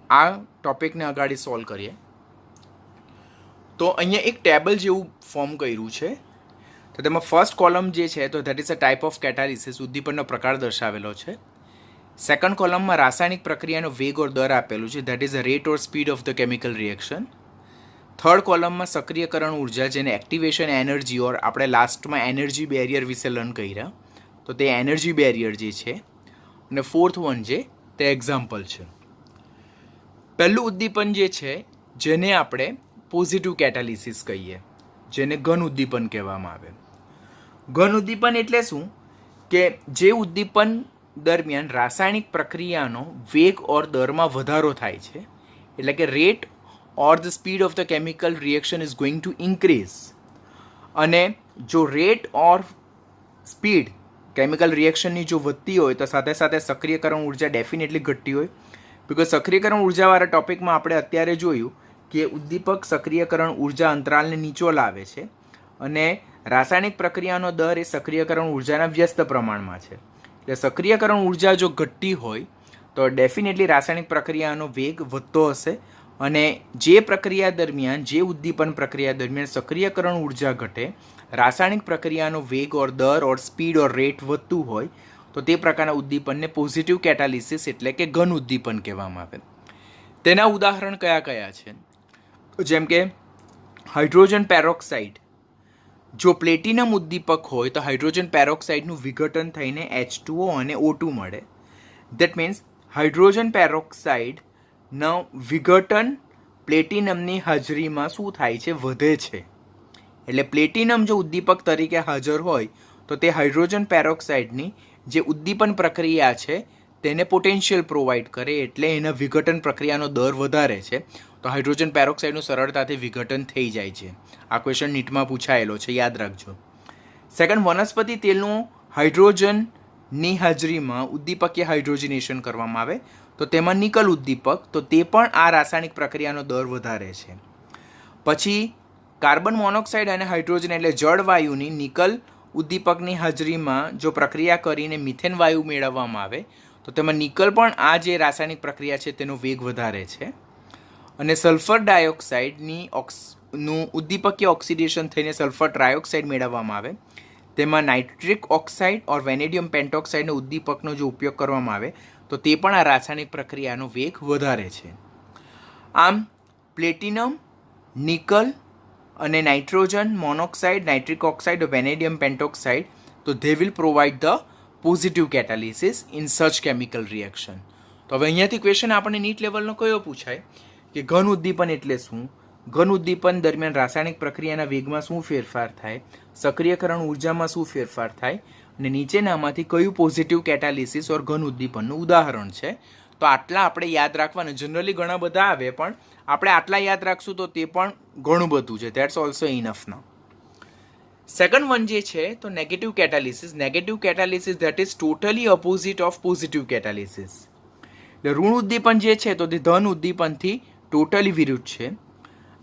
[SPEAKER 1] આ ટોપિકને અગાડી solve કરીએ. તો અહીંયા એક table જેવું form કર્યું છે. તો તેમાં ફર્સ્ટ કોલમ જે છે તો that is a type of catalysis, ઉદ્દીપનનો પ્રકાર દર્શાવેલો છે. સેકન્ડ કોલમમાં રાસાયણિક પ્રક્રિયાનો વેગ ઓર દર આપેલું છે, that is a rat or speed of the chemical reaction. Third કોલમમાં સક્રિયકરણ ઉર્જા, જેને એક્ટિવેશન એનર્જી ઓર આપણે લાસ્ટમાં એનર્જી બેરિયર વિશે લર્ન કર્યા, તો તે એનર્જી બેરિયર જે છે. અને ફોર્થ વન જે તે એક્ઝામ્પલ છે. પહેલું ઉદ્દીપન જે છે જેને આપણે પોઝિટિવ કેટાલિસિસ કહીએ, જેને ઘન ઉદ્દીપન કહેવામાં આવે. ઘન ઉદ્દીપન એટલે શું? કે જે ઉદ્દીપન દરમિયાન રાસાયણિક પ્રક્રિયાનો વેગ ઓર દરમાં વધારો થાય છે, એટલે કે rate or the speed of the chemical reaction is going to increase. અને જો રેટ ઓર સ્પીડ કેમિકલ રિએક્શનની જો વધતી હોય તો સાથે સાથે સક્રિયકરણ ઉર્જા ડેફિનેટલી ઘટતી હોય. બિકોઝ સક્રિયકરણ ઉર્જાવાળા ટોપિકમાં આપણે અત્યારે જોયું કે ઉદ્દીપક સક્રિયકરણ ઉર્જા અંતરાલને નીચો લાવે છે અને રાસાયણિક પ્રક્રિયાનો દર એ સક્રિયકરણ ઉર્જાના વ્યસ્ત પ્રમાણમાં છે. એટલે સક્રિયકરણ ઉર્જા જો ઘટતી હોય તો ડેફિનેટલી રાસાયણિક પ્રક્રિયાનો વેગ વધતો હશે, અને જે પ્રક્રિયા દરમિયાન, જે ઉદ્દીપન પ્રક્રિયા દરમિયાન સક્રિયકરણ ઉર્જા ઘટે, રાસાયણિક પ્રક્રિયાનો વેગ ઓર દર ઓર સ્પીડ ઓર રેટ વધતું હોય તો તે પ્રકારના ઉદ્દીપનને પોઝિટિવ કેટાલિસિસ એટલે કે ઘન ઉદ્દીપન કહેવામાં આવે. તેના ઉદાહરણ કયા કયા છે? જેમ કે હાઇડ્રોજન પેરોક્સાઇડ. જો પ્લેટિનમ ઉદ્દીપક હોય તો હાઇડ્રોજન પેરોક્સાઇડનું વિઘટન થઈને H2O અને O2 મળે. દેટ મીન્સ હાઇડ્રોજન પેરોક્સાઇડનો વિઘટન પ્લેટિનમની હાજરીમાં શું થાય છે? વધે છે. એટલે પ્લેટિનમ જો ઉદ્દીપક તરીકે હાજર હોય તો તે હાઇડ્રોજન પેરોક્સાઇડની જે ઉદ્દીપન પ્રક્રિયા છે તેને પોટેન્શિયલ પ્રોવાઈડ કરે, એટલે એના વિઘટન પ્રક્રિયાનો દર વધારે છે. તો હાઇડ્રોજન પેરોક્સાઇડનું સરળતાથી વિઘટન થઈ જાય છે. આ ક્વેશ્ચન નીટમાં પૂછાયેલો છે, યાદ રાખજો. સેકન્ડ, વનસ્પતિ તેલનું હાઇડ્રોજનની હાજરીમાં ઉદ્દીપકીય હાઇડ્રોજનેશન કરવામાં આવે તો તેમાં નિકલ ઉદ્દીપક, તો તે પણ આ રાસાયણિક પ્રક્રિયાનો દર વધારે છે. પછી કાર્બન મોનોક્સાઇડ અને હાઇડ્રોજન એટલે જળવાયુની નિકલ ઉદ્દીપકની હાજરીમાં જો પ્રક્રિયા કરીને મિથેન વાયુ મેળવવામાં આવે તો તેમાં નિકલ પણ આ જે રાસાયણિક પ્રક્રિયા છે તેનો વેગ વધારે છે. અને સલ્ફર ડાયોક્સાઇડની નું ઉદ્દીપકીય ઓક્સિડેશન થઈને સલ્ફર ટ્રાયોક્સાઇડ મેળવવામાં આવે, તેમાં નાઇટ્રિક ઓક્સાઇડ ઓર વેનેડિયમ પેન્ટોક્સાઇડનો ઉદ્દીપકનો જો ઉપયોગ કરવામાં આવે તો તે પણ આ રાસાયણિક પ્રક્રિયાનો વેગ વધારે છે. આમ પ્લેટિનમ, નિકલ અને nitrogen monoxide, nitric oxide, vanadium pentoxide, તો they will provide the positive catalysis in such chemical reaction. તો હવે અહીંયાથી ક્વેશ્ચન આપણને નીટ લેવલનો કયો પૂછાય કે ઘન ઉદ્દીપન એટલે શું? ઘન ઉદ્દીપન દરમિયાન રાસાયણિક પ્રક્રિયાના વેગમાં શું ફેરફાર થાય, સક્રિયકરણ ઉર્જામાં શું ફેરફાર થાય, અને નીચેનામાંથી કયું પોઝિટિવ કેટાલિસિસ ઓર ઘન ઉદ્દીપનનું ઉદાહરણ છે? તો આટલા આપણે યાદ રાખવાના. જનરલી ઘણા બધા આવે, પણ આપણે આટલા યાદ રાખશું તો તે પણ ઘણું બધું છે. That's also enough now. Second one જે છે તો negative catalysis. Negative catalysis that is totally opposite of positive catalysis. એટલે ઋણ ઉદ્દીપન જે છે તો તે ધન ઉદ્દીપનથી ટોટલી વિરુદ્ધ છે.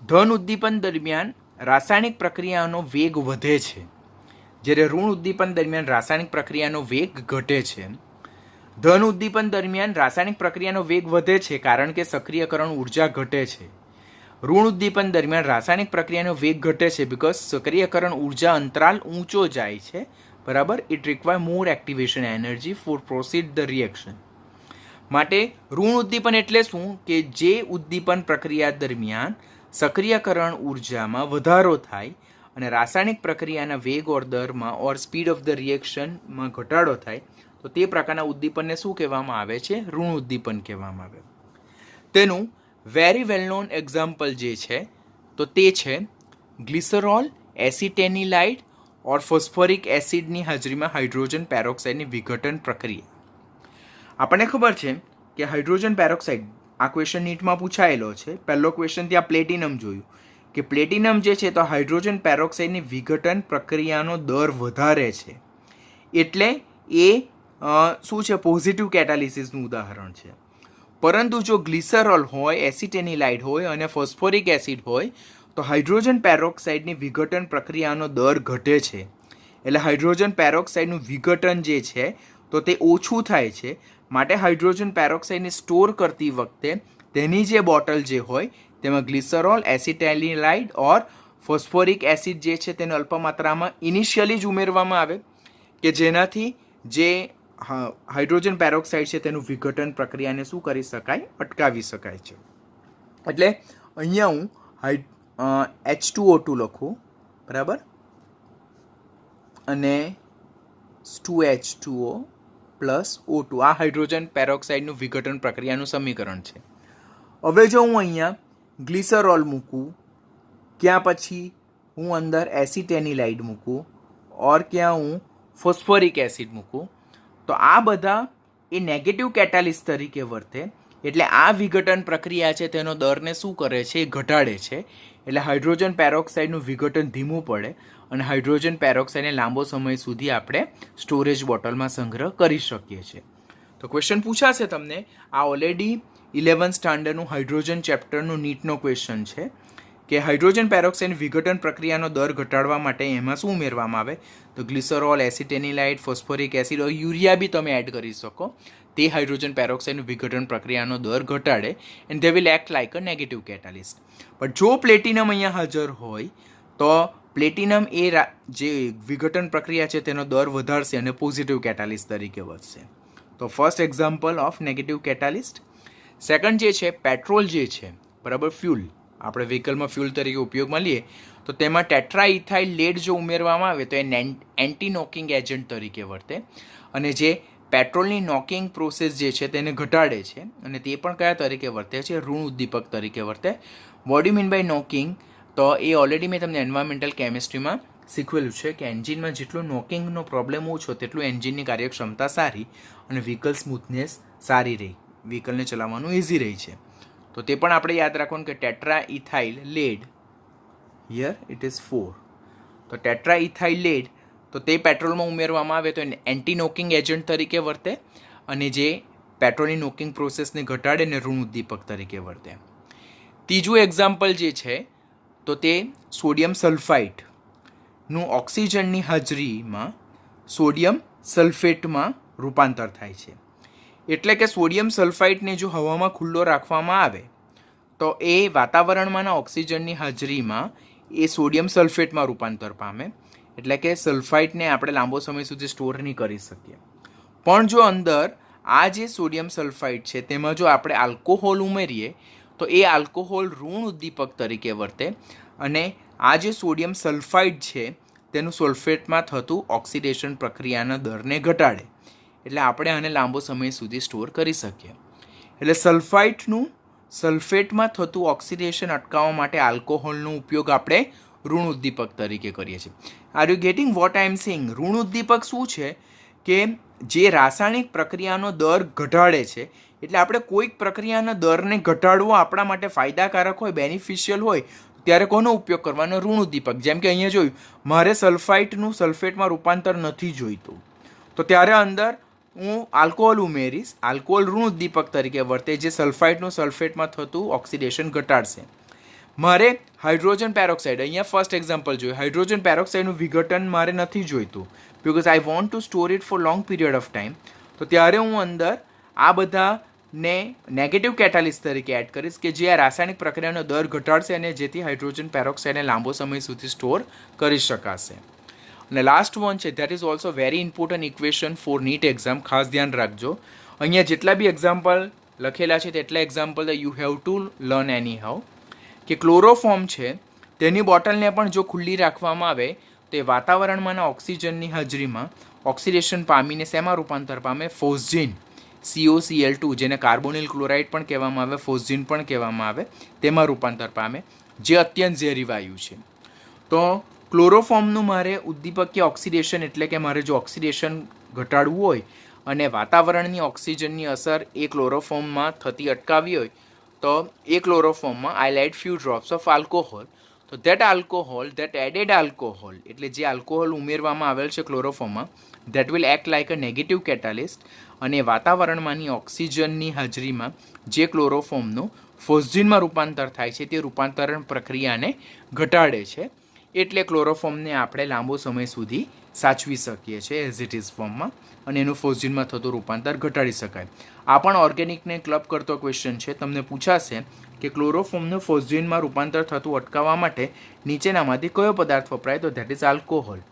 [SPEAKER 1] ધન ઉદ્દીપન દરમિયાન રાસાયણિક પ્રક્રિયાનો વેગ વધે છે, જ્યારે ઋણ ઉદ્દીપન દરમિયાન રાસાયણિક પ્રક્રિયાનો વેગ ઘટે છે. ધન ઉદ્દીપન દરમિયાન રાસાયણિક પ્રક્રિયાનો વેગ વધે છે કારણ કે સક્રિયકરણ ઉર્જા ઘટે છે. ઋણ ઉદ્દીપન દરમિયાન રાસાયણિક પ્રક્રિયાનો વેગ ઘટે છે બીકોઝ સક્રિયકરણ ઉર્જા અંતરાલ ઊંચો જાય છે. બરાબર? It require more activation energy for proceed the reaction. માટે ઋણ ઉદ્દીપન એટલે શું? કે જે ઉદ્દીપન પ્રક્રિયા દરમિયાન સક્રિયકરણ ઉર્જામાં વધારો થાય અને રાસાયણિક પ્રક્રિયાના વેગ ઓર દરમાં ઓર સ્પીડ ઓફ ધ રિએક્શનમાં ઘટાડો થાય તો તે પ્રકારના ઉદ્દીપનને શું કહેવામાં આવે છે? ઋણ ઉદ્દીપન કહેવામાં આવે. તેનું વેરી વેલ નોન એક્ઝામ્પલ જે છે તો તે છે ગ્લિસરોલ, એસિટેનિલાઇડ ઓર ફોસ્ફોરિક એસિડની હાજરીમાં હાઇડ્રોજન પેરોક્સાઇડની વિઘટન પ્રક્રિયા. આપણને ખબર છે કે હાઇડ્રોજન પેરોક્સાઇડ, આ ક્વેશ્ચન નીટમાં પૂછાયેલો છે. પહેલો ક્વેશ્ચન ત્યાં પ્લેટિનમ જોયું કે પ્લેટિનમ જે છે તો હાઇડ્રોજન પેરોક્સાઇડની વિઘટન પ્રક્રિયાનો દર વધારે છે, એટલે એ શું છે? પોઝિટિવ કેટાલિસિસનું ઉદાહરણ છે. પરંતુ જો ગ્લિસરોલ હોય, એસિટેનિલાઇડ હોય અને ફોસ્ફોરિક એસિડ હોય તો હાઇડ્રોજન પેરોક્સાઇડની વિઘટન પ્રક્રિયાનો દર ઘટે છે, એટલે હાઇડ્રોજન પેરોક્સાઇડનું વિઘટન જે છે તો તે ઓછું થાય છે. માટે હાઇડ્રોજન પેરોક્સાઇડને સ્ટોર કરતી વખતે તેની જે બોટલ જે હોય તેમાં ગ્લિસરોલ, એસિટેનિલાઇડ ઓર ફોસ્ફોરિક એસિડ જે છે તેને અલ્પ માત્રામાં ઇનિશિયલી જ ઉમેરવામાં આવે કે જેનાથી જે હાઇડ્રોજન પેરોક્સાઇડ છે તેનું વિઘટન પ્રક્રિયાને શું કરી શકાય? અટકાવી શકાય છે. એટલે અહીંયા હું H2O2 લખું, બરાબર, અને 2H2O પ્લસ O2 આ હાઇડ્રોજન પેરોક્સાઇડનું વિઘટન પ્રક્રિયાનું સમીકરણ છે. હવે જો હું અહીંયા ગ્લિસરોલ મૂકું, ક્યાં પછી હું અંદર એસિટેનિલાઇડ મૂકું ઓર ક્યાં હું ફોસ્ફોરિક એસિડ મૂકું તો આ બધા એ નેગેટિવ કેટાલિસ્ટ તરીકે વર્તે. એટલે આ વિઘટન પ્રક્રિયા છે તેનો દરને શું કરે છે? એ ઘટાડે છે. એટલે હાઇડ્રોજન પેરોક્સાઇડનું વિઘટન ધીમું પડે અને હાઇડ્રોજન પેરોક્સાઇડને લાંબો સમય સુધી આપણે સ્ટોરેજ બોટલમાં સંગ્રહ કરી શકીએ છીએ. તો ક્વેશ્ચન પૂછાશે તમને. આ ઓલરેડી 11th સ્ટાન્ડર્ડનું હાઇડ્રોજન ચેપ્ટરનું નીટનો ક્વેશ્ચન છે કે હાઇડ્રોજન પેરોક્સાઇડ વિઘટન પ્રક્રિયાનો દર ઘટાડવા માટે એમાં શું ઉમેરવામાં આવે તો ગ્લિસરોલ, એસિટેનિલાઇટ, ફોસ્ફોરિક એસિડ, યુરિયા બી તમે એડ કરી શકો. તે હાઇડ્રોજન પેરોક્સાઇડનું વિઘટન પ્રક્રિયાનો દર ઘટાડે and they will act like a negative catalyst. પણ જો પ્લેટિનમ અહીંયા હાજર હોય તો પ્લેટિનમ એ જે વિઘટન પ્રક્રિયા છે તેનો દર વધારશે અને પોઝિટિવ કેટાલિસ્ટ તરીકે વધશે. તો first example of negative catalyst. Second જે છે પેટ્રોલ જે છે બરાબર, ફ્યુલ આપણે વ્હીકલમાં ફ્યુલ તરીકે ઉપયોગમાં લઈએ તો તેમાં ટેટ્રાઇથાઇલ લેડ જો ઉમેરવામાં આવે તો એ એન્ટી નોકિંગ એજન્ટ તરીકે વર્તે અને જે પેટ્રોલની નોકિંગ પ્રોસેસ જે છે તેને ઘટાડે છે અને તે પણ કયા તરીકે વર્તે છે, ઋણ ઉદ્દીપક તરીકે વર્તે. What you mean by knocking તો એ ઓલરેડી મેં તમને એન્વાયરમેન્ટલ કેમિસ્ટ્રીમાં શીખવેલું છે કે એન્જિનમાં જેટલું નોકિંગનો પ્રોબ્લેમ ઓછો તેટલું એન્જિનની કાર્યક્ષમતા સારી અને વ્હીકલ સ્મૂથનેસ સારી રહી, વ્હીકલને ચલાવવાનું ઇઝી રહી છે. તો તે પણ આપણે યાદ રાખવાનું કે ટેટ્રાઇથાઇલ લેડ, હિયર ઇટ ઇઝ 4. તો ટેટ્રાઇથાઇલ લેડ તો તે પેટ્રોલમાં ઉમેરવામાં આવે તો એન્ટી નોકિંગ એજન્ટ તરીકે વર્તે અને જે પેટ્રોલની નોકિંગ પ્રોસેસને ઘટાડે ને ઋણ ઉદ્દીપક તરીકે વર્તે. ત્રીજું એક્ઝામ્પલ જે છે તો તે સોડિયમ સલ્ફાઇડનું ઓક્સિજનની હાજરીમાં સોડિયમ સલ્ફેટમાં રૂપાંતર થાય છે. એટલે કે સોડિયમ સલ્ફાઇડને જો હવામાં ખુલ્લો રાખવામાં આવે તો એ વાતાવરણમાંના ઓક્સિજનની હાજરીમાં એ સોડિયમ સલ્ફેટમાં રૂપાંતર પામે. એટલે કે સલ્ફાઇડને આપણે લાંબો સમય સુધી સ્ટોર નહીં કરી શકીએ. પણ જો અંદર આ જે સોડિયમ સલ્ફાઇડ છે તેમાં જો આપણે આલ્કોહોલ ઉમેરીએ તો એ આલ્કોહોલ ઋણ ઉદ્દીપક તરીકે વર્તે અને આ જે સોડિયમ સલ્ફાઇડ છે તેનું સલ્ફેટમાં થતું ઓક્સિડેશન પ્રક્રિયાના દરને ઘટાડે. એટલે આપણે આને લાંબો સમય સુધી સ્ટોર કરી શકીએ. એટલે સલ્ફાઇડનું સલ્ફેટમાં થતું ઓક્સિડેશન અટકાવવા માટે આલ્કોહોલનો ઉપયોગ આપણે ઋણ ઉદ્દીપક તરીકે કરીએ છીએ. Are you getting what I am saying? ઋણ ઉદ્દીપક શું છે કે જે રાસાયણિક પ્રક્રિયાનો દર ઘટાડે છે. એટલે આપણે કોઈક પ્રક્રિયાના દરને ઘટાડવો આપણા માટે ફાયદાકારક હોય, બેનિફિશિયલ હોય ત્યારે કોનો ઉપયોગ કરવાનો? ઋણ ઉદ્દીપક. જેમ કે અહીંયા જોયું, મારે સલ્ફાઇડનું સલ્ફેટમાં રૂપાંતર નથી જોઈતું તો ત્યારે અંદર હું આલ્કોહોલ ઉમેરીશ. આલ્કોહોલ ઋણ ઉદ્દીપક તરીકે વર્તે જે સલ્ફાઇડનું સલ્ફેટમાં થતું ઓક્સિડેશન ઘટાડશે. મારે હાઇડ્રોજન પેરોક્સાઇડ, અહીંયા ફર્સ્ટ એક્ઝામ્પલ જોયું, હાઇડ્રોજન પેરોક્સાઇડનું વિઘટન મારે નથી જોઈતું because I want to store it four long period of time. તો ત્યારે હું અંદર આ બધાને નેગેટિવ કેટાલિસ્ટ તરીકે એડ કરીશ કે જે આ રાસાયણિક પ્રક્રિયાનો દર ઘટાડશે અને જેથી હાઇડ્રોજન પેરોક્સાઇડને લાંબો સમય સુધી સ્ટોર કરી શકાશે. અને લાસ્ટ વન છે that is also very important equation for NEET exam. ખાસ ધ્યાન રાખજો, અહીંયા જેટલા બી એક્ઝામ્પલ લખેલા છે તેટલા example you have to learn any how. કે ક્લોરોફોર્મ છે તેની બોટલને પણ જો ખુલ્લી રાખવામાં આવે તો એ વાતાવરણમાંના ઓક્સિજનની હાજરીમાં ઓક્સિડેશન પામીને શેમાં રૂપાંતર પામે? ફોસ્જીન, COCl2 જેને કાર્બોનિલ ક્લોરાઇડ પણ કહેવામાં આવે, ફોસ્જીન પણ કહેવામાં આવે, તેમાં રૂપાંતર પામે જે અત્યંત ઝેરી વાયુ છે. તો ક્લોરોફોર્મનું મારે ઉદ્દીપક કે ઓક્સિડેશન એટલે કે મારે જો ઓક્સિડેશન ઘટાડવું હોય અને વાતાવરણની ઓક્સિજનની અસર એ ક્લોરોફોર્મમાં થતી અટકાવવી હોય તો એ ક્લોરોફોર્મમાં I add few drops of alcohol. તો that alcohol, that added alcohol એટલે જે આલ્કોહોલ ઉમેરવામાં આવેલ છે ક્લોરોફોર્મમાં, that will act like a negative catalyst અને વાતાવરણમાંની ઓક્સિજનની હાજરીમાં જે ક્લોરોફોર્મનું ફોસ્જીનમાં રૂપાંતર થાય છે તે રૂપાંતરણ પ્રક્રિયાને ઘટાડે છે. એટલે ક્લોરોફોર્મને આપણે લાંબો સમય સુધી સાચવી શકીએ છીએ એઝ ઇટ ઇઝ ફોર્મમાં અને એનું ફોસ્જીનમાં થતું રૂપાંતર ઘટાડી શકાય. આ પણ ઓર્ગેનિકને ક્લબ કરતો ક્વેશ્ચન છે. તમને પૂછાશે કે ક્લોરોફોર્મનું ફોસ્જીનમાં રૂપાંતર થતું અટકાવવા માટે નીચેનામાંથી કયો પદાર્થ વપરાય? તો ધેટ ઇઝ આલ્કોહોલ.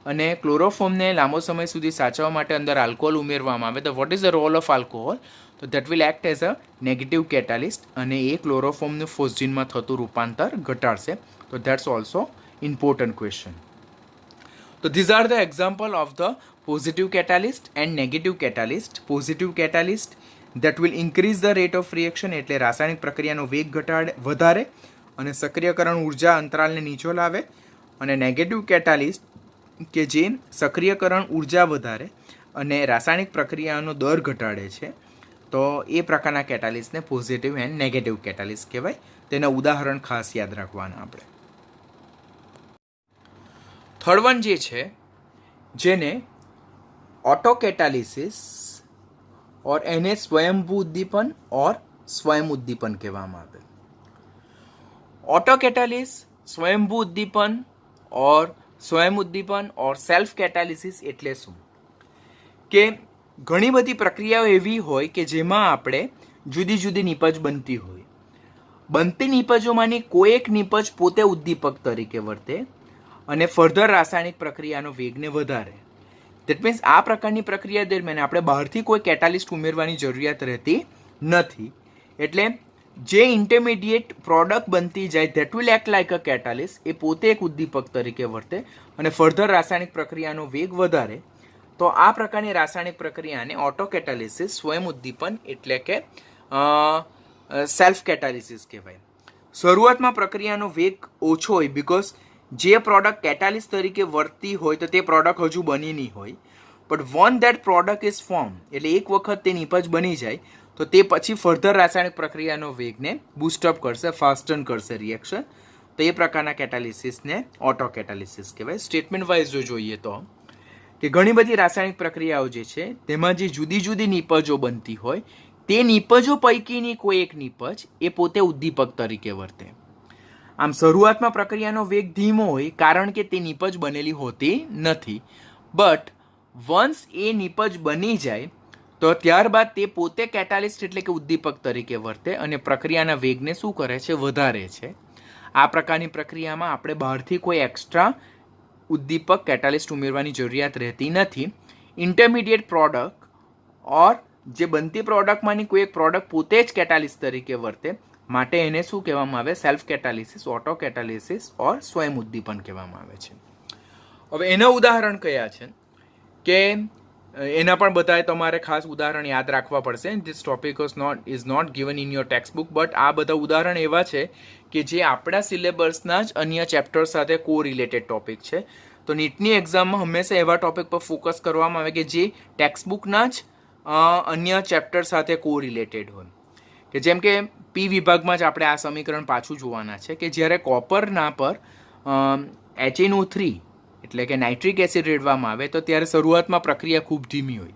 [SPEAKER 1] અને ક્લોરોફોર્મને લાંબો સમય સુધી સાચવવા માટે અંદર આલ્કોહોલ ઉમેરવામાં આવે તો what is the role of alcohol? તો that will act as a negative catalyst અને એ ક્લોરોફોર્મનું ફોસ્જીનમાં થતું રૂપાંતર ઘટાડશે. તો that's also important question. So these are the example of the positive catalyst and negative catalyst. Positive catalyst that will increase the rate of reaction એટલે રાસાયણિક પ્રક્રિયાનો વેગ વધારે અને સક્રિયકરણ ઉર્જા અંતરાલને નીચો લાવે. અને નેગેટિવ કેટાલિસ્ટ કે જે સક્રિયકરણ ઉર્જા વધારે અને રાસાયણિક પ્રક્રિયાનો દર ઘટાડે છે. તો એ પ્રકારના કેટાલિસ્ટને પોઝિટિવ એન્ડ નેગેટિવ કેટાલિસ્ટ કહેવાય. તેના ઉદાહરણ ખાસ યાદ રાખવાના આપણે. થર્ડ વન જે છે જેને ઓટોકેટાલિસિસ और એને સ્વયંભૂ ઉદ્દીપન और સ્વયં ઉદ્દીપન કહેવામાં આવે. ऑटो कैटालिस, स्वयंभू उद्दीपन और स्वयं उद्दीपन और सेल्फ कैटालिसिस એટલે શું? કે ઘણી બધી પ્રક્રિયાઓ એવી હોય કે જેમાં આપણે જુદી જુદી નિપજ બનતી હોય. બનતી નિપજોમાંની કોઈ એક નિપજ પોતે ઉદ્દીપક તરીકે વર્તે અને ફર્ધર રાસાયણિક પ્રક્રિયાનો વેગને વધારે. દેટ મીન્સ આ પ્રકારની પ્રક્રિયા દરમિયાન આપણે બહારથી કોઈ કેટાલિસ્ટ ઉમેરવાની જરૂરિયાત રહેતી નથી. એટલે જે ઇન્ટરમીડિયેટ પ્રોડક્ટ બનતી જાય that will act like a catalyst એ પોતે એક ઉદ્દીપક તરીકે વર્તે અને ફર્ધર રાસાયણિક પ્રક્રિયાનો વેગ વધારે. તો આ પ્રકારની રાસાયણિક પ્રક્રિયાને ઓટો કેટાલિસિસ, સ્વયં ઉદ્દીપન એટલે કે સેલ્ફ કેટાલિસિસ કહેવાય. શરૂઆતમાં પ્રક્રિયાનો વેગ ઓછો હોય બિકોઝ જે પ્રોડક્ટ કેટાલિસ્ટ તરીકે વર્તી હોય તો તે પ્રોડક્ટ હજુ બની નહીં હોય. But one that product is form એટલે એક વખત તે નિપજ બની જાય તો તે પછી ફર્ધર રાસાયણિક પ્રક્રિયાનો વેગને બૂસ્ટઅપ કરશે, ફાસ્ટન કરશે રિએક્શન. તો એ પ્રકારના કેટાલિસિસને ઓટો કેટાલિસિસ કહેવાય. સ્ટેટમેન્ટ વાઇઝ જો જોઈએ તો કે ઘણી બધી રાસાયણિક પ્રક્રિયાઓ જે છે તેમાં જે જુદી જુદી નિપજો બનતી હોય તે નિપજો પૈકીની કોઈ એક નિપજ એ પોતે ઉદ્દીપક તરીકે વર્તે. આમ શરૂઆતમાં પ્રક્રિયાનો વેગ ધીમો હોય કારણ કે તે નિપજ બનેલી હોતી નથી. બટ વન્સ એ નિપજ બની જાય તો ત્યારબાદ તે પોતે કેટાલિસ્ટ એટલે કે ઉદ્દીપક તરીકે વર્તે અને પ્રક્રિયાના વેગને શું કરે છે? વધારે છે. આ પ્રકારની પ્રક્રિયામાં આપણે બહારથી કોઈ એક્સ્ટ્રા ઉદ્દીપક કેટાલિસ્ટ ઉમેરવાની જરૂરિયાત રહેતી નથી. ઇન્ટરમીડિયેટ પ્રોડક્ટ ઓર જે બનતી પ્રોડક્ટમાંની કોઈ એક પ્રોડક્ટ પોતે જ કેટાલિસ્ટ તરીકે વર્તે માટે એને શું કહેવામાં આવે? સેલ્ફ કેટાલિસિસ, ઓટો કેટાલિસિસ ઓર સ્વયં ઉદ્દીપન કહેવામાં આવે છે. હવે એના ઉદાહરણ કયા છે કે એના પણ બધાએ તમારે ખાસ ઉદાહરણ યાદ રાખવા પડશે. This topic is not given in your text book, but આ બધા ઉદાહરણ એવા છે કે જે આપણા સિલેબસના જ અન્ય ચેપ્ટર સાથે કો રિલેટેડ ટોપિક છે. તો નીટની એક્ઝામમાં હંમેશા એવા ટોપિક પર ફોકસ કરવામાં આવે કે જે ટેક્સ્ટ બુકના જ અન્ય ચેપ્ટર સાથે કો રિલેટેડ હોય. કે જેમ કે પી વિભાગમાં જ આપણે આ સમીકરણ પાછું જોવાના છે કે જ્યારે કોપરના પર HNO3 એટલે કે નાઇટ્રિક એસિડ રેડવામાં આવે તો ત્યારે શરૂઆતમાં પ્રક્રિયા ખૂબ ધીમી હોય,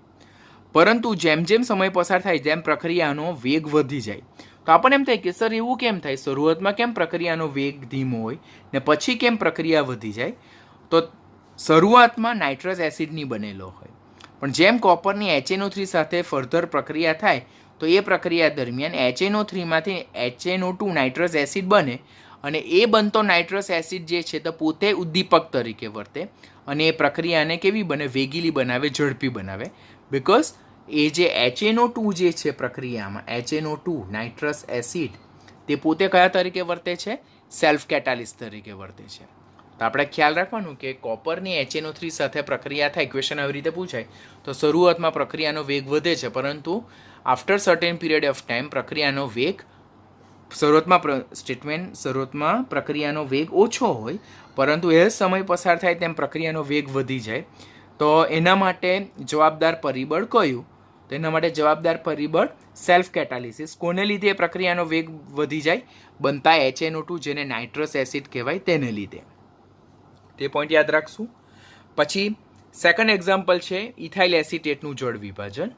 [SPEAKER 1] પરંતુ જેમ જેમ સમય પસાર થાય તેમ પ્રક્રિયાનો વેગ વધી જાય. તો આપણને એમ થાય કે સર એવું કેમ થાય? શરૂઆતમાં કેમ પ્રક્રિયાનો વેગ ધીમો હોય ને પછી કેમ પ્રક્રિયા વધી જાય? તો શરૂઆતમાં નાઇટ્રસ એસિડની બનેલો હોય, પણ જેમ કોપરની HNO3 સાથે ફર્ધર પ્રક્રિયા થાય તો એ પ્રક્રિયા દરમિયાન HNO3માંથી HNO2 નાઇટ્રસ એસિડ બને અને એ બનતો નાઇટ્રસ એસિડ જે છે તો પોતે ઉદ્દીપક તરીકે વર્તે અને એ પ્રક્રિયાને કેવી બને? વેગીલી બનાવે, ઝડપી બનાવે. બિકોઝ એ જે HNO2 જે છે પ્રક્રિયામાં HNO2 નાઇટ્રસ એસિડ તે પોતે કયા તરીકે વર્તે છે? સેલ્ફ કેટાલિસ્ટ તરીકે વર્તે છે. તો આપણે ખ્યાલ રાખવાનું કે કોપરની HNO3 સાથે પ્રક્રિયા થાય, ક્વેશ્ચન આવી રીતે પૂછાય તો શરૂઆતમાં પ્રક્રિયાનો વેગ વધે છે, પરંતુ after certain period of time પ્રક્રિયાનો વેગ શરૂઆતમાં પ્રક્રિયાનો વેગ ઓછો હોય, પરંતુ એ સમય પસાર થાય તેમ પ્રક્રિયાનો વેગ વધી જાય. તો એના માટે જવાબદાર પરિબળ કયું? તો એના માટે જવાબદાર પરિબળ સેલ્ફ કેટાલિસિસ. કોને લીધે પ્રક્રિયાનો વેગ વધી જાય? બનતા HNO2 જેને નાઇટ્રસ એસિડ કહેવાય તેને લીધે. તે પોઈન્ટ યાદ રાખશું. પછી સેકન્ડ એક્ઝામ્પલ છે ઇથાઇલ એસિટેટનું જળ વિભાજન.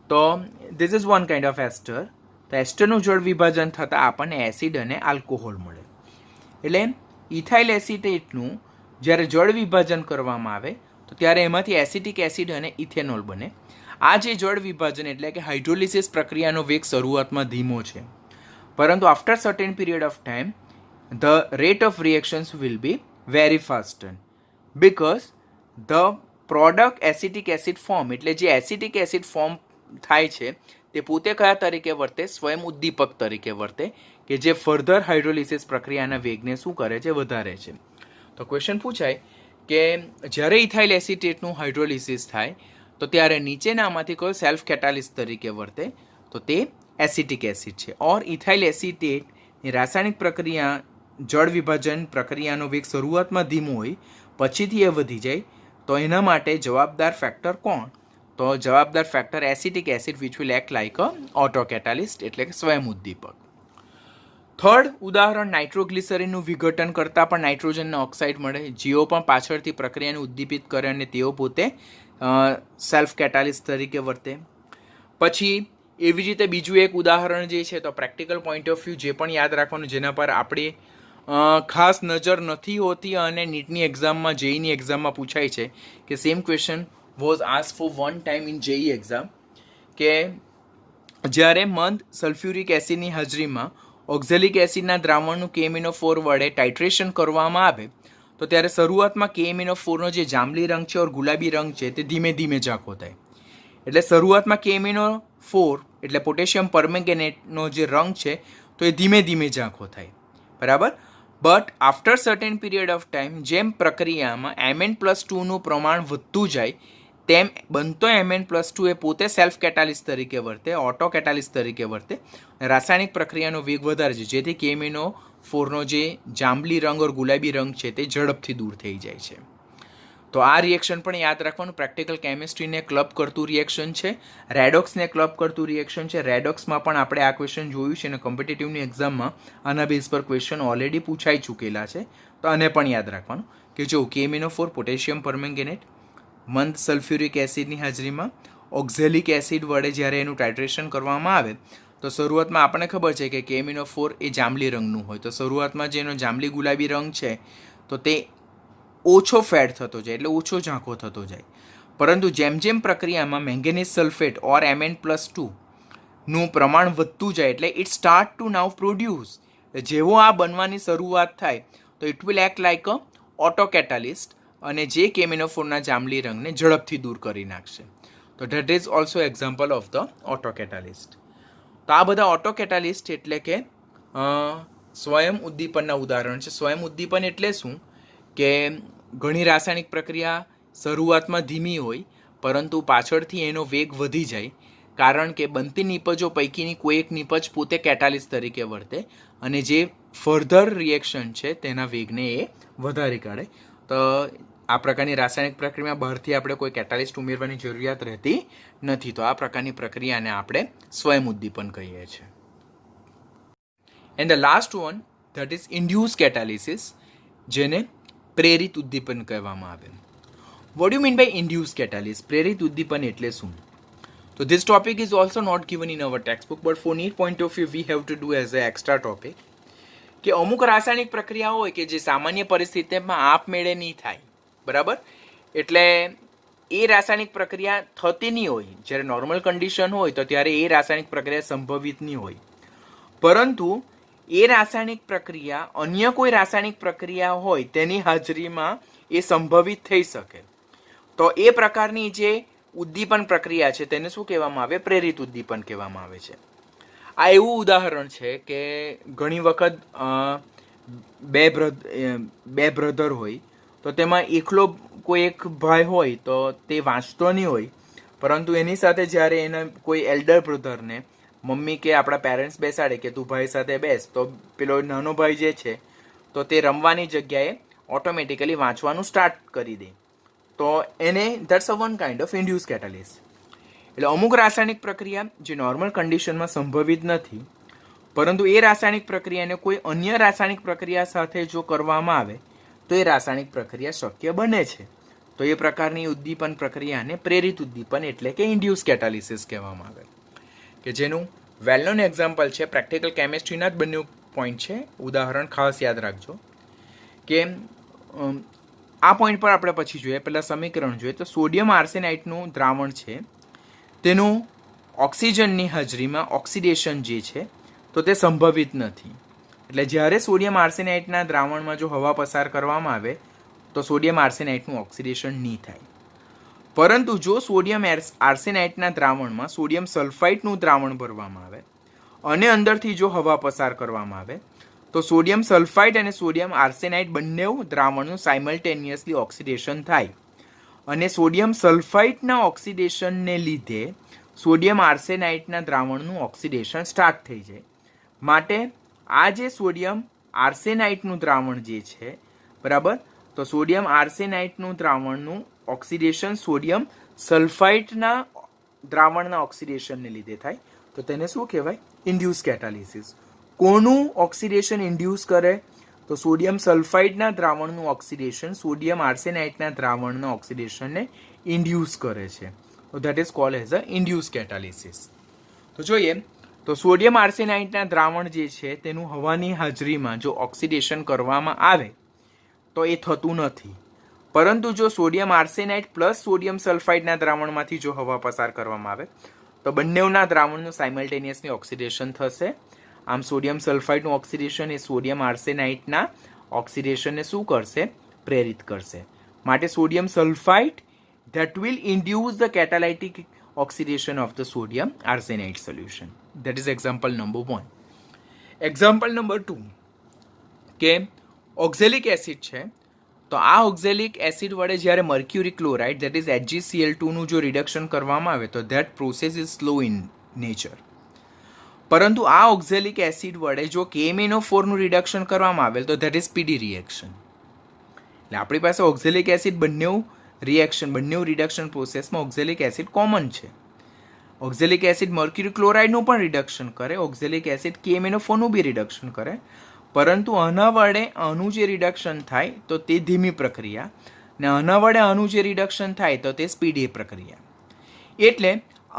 [SPEAKER 1] તો this is one kind of ester. તો એસ્ટરનું જળ વિભાજન થતાં આપણને એસિડ અને આલ્કોહોલ મળે. એટલે ઇથાઇલ એસિટેટનું જ્યારે જળ વિભાજન કરવામાં આવે તો ત્યારે એમાંથી એસિટિક એસિડ અને ઇથેનોલ બને. આ જે જળ વિભાજન એટલે કે હાઇડ્રોલિસિસ પ્રક્રિયાનો વેગ શરૂઆતમાં ધીમો છે, પરંતુ after certain period of time the rate of reactions will be very fast because the product acetic acid form એટલે જે એસિટિક એસિડ ફોર્મ થાય છે તે પોતે કયા તરીકે વર્તે? સ્વયં ઉદ્દીપક તરીકે વર્તે કે જે ફર્ધર હાઇડ્રોલિસિસ પ્રક્રિયાના વેગને શું કરે છે? વધારે છે. તો ક્વેશ્ચન પૂછાય કે જ્યારે ઇથાઇલ એસિટેટનું હાઇડ્રોલિસિસ થાય તો ત્યારે નીચેનામાંથી કોઈ સેલ્ફ કેટાલિસ્ટ તરીકે વર્તે? તો તે એસિટિક એસિડ છે. ઓર ઇથાઇલ એસિટેટની રાસાયણિક પ્રક્રિયા જળ વિભાજન પ્રક્રિયાનો વેગ શરૂઆતમાં ધીમો હોય પછીથી એ વધી જાય, તો એના માટે જવાબદાર ફેક્ટર કોણ? તો જવાબદાર factor acetic acid which will act like a auto catalyst એટલે કે સ્વયં ઉદ્દીપક. થર્ડ ઉદાહરણ નાઇટ્રોગ્લિસરીનનું વિઘટન કરતાં પણ નાઇટ્રોજનના ઓક્સાઇડ મળે, જેઓ પણ પાછળથી પ્રક્રિયાને ઉદ્દીપિત કરે અને તેઓ પોતે સેલ્ફ કેટાલિસ્ટ તરીકે વર્તે. પછી એવી જ રીતે બીજું એક ઉદાહરણ જે છે તો પ્રેક્ટિકલ પોઈન્ટ ઓફ વ્યૂ જે પણ યાદ રાખવાનું જેના પર આપણે ખાસ નજર નથી હોતી અને નીટની એક્ઝામમાં જેઈની એક્ઝામમાં પૂછાય છે કે same question was ask for one time in JEE exam કે જ્યારે મંદ સલ્ફ્યુરિક એસિડની હાજરીમાં ઓક્ઝેલિક એસિડના દ્રાવણનું KMnO4 વડે ટાઇટ્રેશન કરવામાં આવે તો ત્યારે શરૂઆતમાં KMnO4નો જે જાંબલી રંગ છે ઓર ગુલાબી રંગ છે તે ધીમે ધીમે ઝાંખો થાય. એટલે શરૂઆતમાં KMnO4 એટલે પોટેશિયમ પરમેંગેનેટનો જે રંગ છે તો એ ધીમે ધીમે ઝાંખો થાય, બરાબર. But after certain period of time જેમ પ્રક્રિયામાં Mn+2નું પ્રમાણ વધતું જાય તેમ બનતો Mn+2 એ પોતે સેલ્ફ કેટાલિસ્ટ તરીકે વર્તે, ઓટો કેટાલિસ્ટ તરીકે વર્તે, રાસાયણિક પ્રક્રિયાનો વેગ વધારે છે, જેથી KMnO4નો જે જાંબલી રંગ ઓર ગુલાબી રંગ છે તે ઝડપથી દૂર થઈ જાય છે. તો આ રિએક્શન પણ યાદ રાખવાનું. પ્રેક્ટિકલ કેમિસ્ટ્રીને ક્લબ કરતું રિએક્શન છે, રેડોક્સને ક્લબ કરતું રિએક્શન છે. રેડોક્સમાં પણ આપણે આ ક્વેશ્ચન જોયું છે અને કોમ્પિટિટિવની એક્ઝામમાં આના બેઝ પર ક્વેશ્ચન ઓલરેડી પૂછાઈ ચૂકેલા છે. તો આને પણ યાદ રાખવાનું કે જો KMnO4 પોટેશિયમ પરમેંગેનેટ મંદ સલ્ફ્યુરિક એસિડની હાજરીમાં ઓક્ઝેલિક એસિડ વડે જ્યારે એનું ટાઇટ્રેશન કરવામાં આવે તો શરૂઆતમાં આપણને ખબર છે કે KMnO4 એ જાંબલી રંગનું હોય, તો શરૂઆતમાં જેનો જાંબલી ગુલાબી રંગ છે તો તે ઓછો ફેડ થતો જાય, એટલે ઓછો ઝાંખો થતો જાય. પરંતુ જેમ જેમ પ્રક્રિયામાં મેંગેનીઝ સલ્ફેટ ઓર Mn+2 નું પ્રમાણ વધતું જાય એટલે it start two now produce, જેવો આ બનવાની શરૂઆત થાય તો it will act like a auto catalyst અને જે KMnO4ના જાંબલી રંગને ઝડપથી દૂર કરી નાખશે. તો that is also example of the auto catalyst. તો આ બધા ઓટો કેટાલિસ્ટ એટલે કે સ્વયં ઉદ્દીપનના ઉદાહરણ છે. સ્વયં ઉદ્દીપન એટલે શું કે ઘણી રાસાયણિક પ્રક્રિયા શરૂઆતમાં ધીમી હોય પરંતુ પાછળથી એનો વેગ વધી જાય, કારણ કે બનતી નિપજો પૈકીની કોઈ એક નિપજ પોતે કેટાલિસ્ટ તરીકે વર્તે અને જે ફર્ધર રિએક્શન છે તેના વેગને એ વધારી કાઢે. તો આ પ્રકારની રાસાયણિક પ્રક્રિયામાં બહારથી આપણે કોઈ કેટાલિસ્ટ ઉમેરવાની જરૂરિયાત રહેતી નથી. તો આ પ્રકારની પ્રક્રિયાને આપણે સ્વયં ઉદ્દીપન કહીએ છીએ. And the last one that is induce catalysis, જેને પ્રેરિત ઉદ્દીપન કહેવામાં આવે. What you mean by induce catalysis? પ્રેરિત ઉદ્દીપન એટલે શું? તો this topic is also not given in our text book, but for NEET point of view we have to do as a extra topic. કે અમુક રાસાયણિક પ્રક્રિયા હોય કે જે સામાન્ય પરિસ્થિતિમાં આપમેળે નહીં થાય, બરાબર. એટલે એ રાસાયણિક પ્રક્રિયા થતી નહીં હોય. જ્યારે નોર્મલ કન્ડિશન હોય તો ત્યારે એ રાસાયણિક પ્રક્રિયા સંભવિત નહીં હોય, પરંતુ એ રાસાયણિક પ્રક્રિયા અન્ય કોઈ રાસાયણિક પ્રક્રિયા હોય તેની હાજરીમાં એ સંભવિત થઈ શકે. તો એ પ્રકારની જે ઉદ્દીપન પ્રક્રિયા છે તેને શું કહેવામાં આવે? પ્રેરિત ઉદ્દીપન કહેવામાં આવે છે. આ એવું ઉદાહરણ છે કે ઘણી વખત બે બ્રધર હોય તો તેમાં એકલો કોઈ એક ભાઈ હોય તો તે વાંચતો નહીં હોય, પરંતુ એની સાથે જ્યારે એના કોઈ એલ્ડર બ્રધરને મમ્મી કે આપણા પેરેન્ટ્સ બેસાડે કે તું ભાઈ સાથે બેસ, તો પેલો નાનો ભાઈ જે છે તો તે રમવાની જગ્યાએ ઓટોમેટિકલી વાંચવાનું સ્ટાર્ટ કરી દે. તો એને that's a one kind of induce catalysis. એટલે અમુક રાસાયણિક પ્રક્રિયા જે નોર્મલ કન્ડિશનમાં સંભવિત નથી, પરંતુ એ રાસાયણિક પ્રક્રિયાને કોઈ અન્ય રાસાયણિક પ્રક્રિયા સાથે જો કરવામાં આવે તો એ રાસાયણિક પ્રક્રિયા શક્ય બને છે. તો એ પ્રકારની ઉદ્દીપન પ્રક્રિયાને પ્રેરિત ઉદ્દીપન એટલે કે ઇન્ડ્યુસ કેટાલિસિસ કહેવામાં આવે, કે જેનું વેલ નોન એક્ઝામ્પલ છે. પ્રેક્ટિકલ કેમિસ્ટ્રીના જ બંને પોઈન્ટ છે, ઉદાહરણ ખાસ યાદ રાખજો. કે આ પોઈન્ટ પર આપણે પછી જોઈએ, પહેલાં સમીકરણ જોઈએ. તો સોડિયમ આર્સેનાઇટનું દ્રાવણ છે તેનું ઓક્સિજનની હાજરીમાં ઓક્સિડેશન જે છે તો તે સંભવિત નથી. એટલે જ્યારે સોડિયમ આર્સેનાઇટના દ્રાવણમાં જો હવા પસાર કરવામાં આવે તો સોડિયમ આર્સેનાઇટનું ઓક્સિડેશન નહીં થાય. પરંતુ જો સોડિયમ આર્સેનાઇટના દ્રાવણમાં સોડિયમ સલ્ફાઇટનું દ્રાવણ ભરવામાં આવે અને અંદરથી જો હવા પસાર કરવામાં આવે તો સોડિયમ સલ્ફાઇટ અને સોડિયમ આર્સેનાઇટ બંને દ્રાવણનું સાયમલ્ટેનિયસલી ઓક્સિડેશન થાય અને સોડિયમ સલ્ફાઇટના ઓક્સિડેશનને લીધે સોડિયમ આર્સેનાઇટના દ્રાવણનું ઓક્સિડેશન સ્ટાર્ટ થઈ જાય. માટે આ જે સોડિયમ આર્સેનાઇટનું દ્રાવણ જે છે, બરાબર, તો સોડિયમ આર્સેનાઇટનું દ્રાવણનું ઓક્સિડેશન સોડિયમ સલ્ફાઇટના દ્રાવણના ઓક્સિડેશનને લીધે થાય. તો તેને શું કહેવાય? Induce catalysis. કોનું ઓક્સિડેશન ઇન્ડ્યુસ કરે? તો સોડિયમ સલ્ફાઇટના દ્રાવણનું ઓક્સિડેશન સોડિયમ આર્સેનાઇટના દ્રાવણના ઓક્સિડેશનને ઇન્ડ્યુસ કરે છે. તો that is called as a induce catalysis. તો જોઈએ તો સોડિયમ આર્સેનાઇટના દ્રાવણ જે છે તેનું હવાની હાજરીમાં જો ઓક્સિડેશન કરવામાં આવે તો એ થતું નથી, પરંતુ જો સોડિયમ આર્સેનાઇટ પ્લસ સોડિયમ સલ્ફાઇડના દ્રાવણમાંથી જો હવા પસાર કરવામાં આવે તો બંનેના દ્રાવણનું સાયમલ્ટેનિયસલી ઓક્સિડેશન થશે. આમ સોડિયમ સલ્ફાઇડનું ઓક્સિડેશન એ સોડિયમ આર્સેનાઇટના ઓક્સિડેશનને શું કરશે? પ્રેરિત કરશે. માટે sodium sulphide that will induce the catalytic oxidation of the sodium arsenate solution. That is example number 1. Example number 2 કે ઓક્ઝેલિક એસિડ છે, તો આ ઓક્ઝેલિક એસિડ વડે જ્યારે mercury chloride that is HgCl2 નું જો રિડક્શન કરવામાં આવે તો that process is slow in nature. પરંતુ આ ઓક્ઝેલિક એસિડ વડે જો KMnO4 નું રિડક્શન કરવામાં આવે તો that is speedy reaction. એટલે આપણી પાસે ઓક્ઝેલિક એસિડ બંને રિડક્શન પ્રોસેસમાં ઓક્ઝેલિક એસિડ કોમન છે. ઓક્ઝેલિક એસિડ મર્ક્યુરી ક્લોરાઇડનું પણ રિડક્શન કરે, ઓક્ઝેલિક એસિડ KMnO4નું બી રિડક્શન કરે, પરંતુ આના વડે આનું જે રિડક્શન થાય તો તે ધીમી પ્રક્રિયા, ને આના વડે આનું જે રિડક્શન થાય તો તે સ્પીડી પ્રક્રિયા. એટલે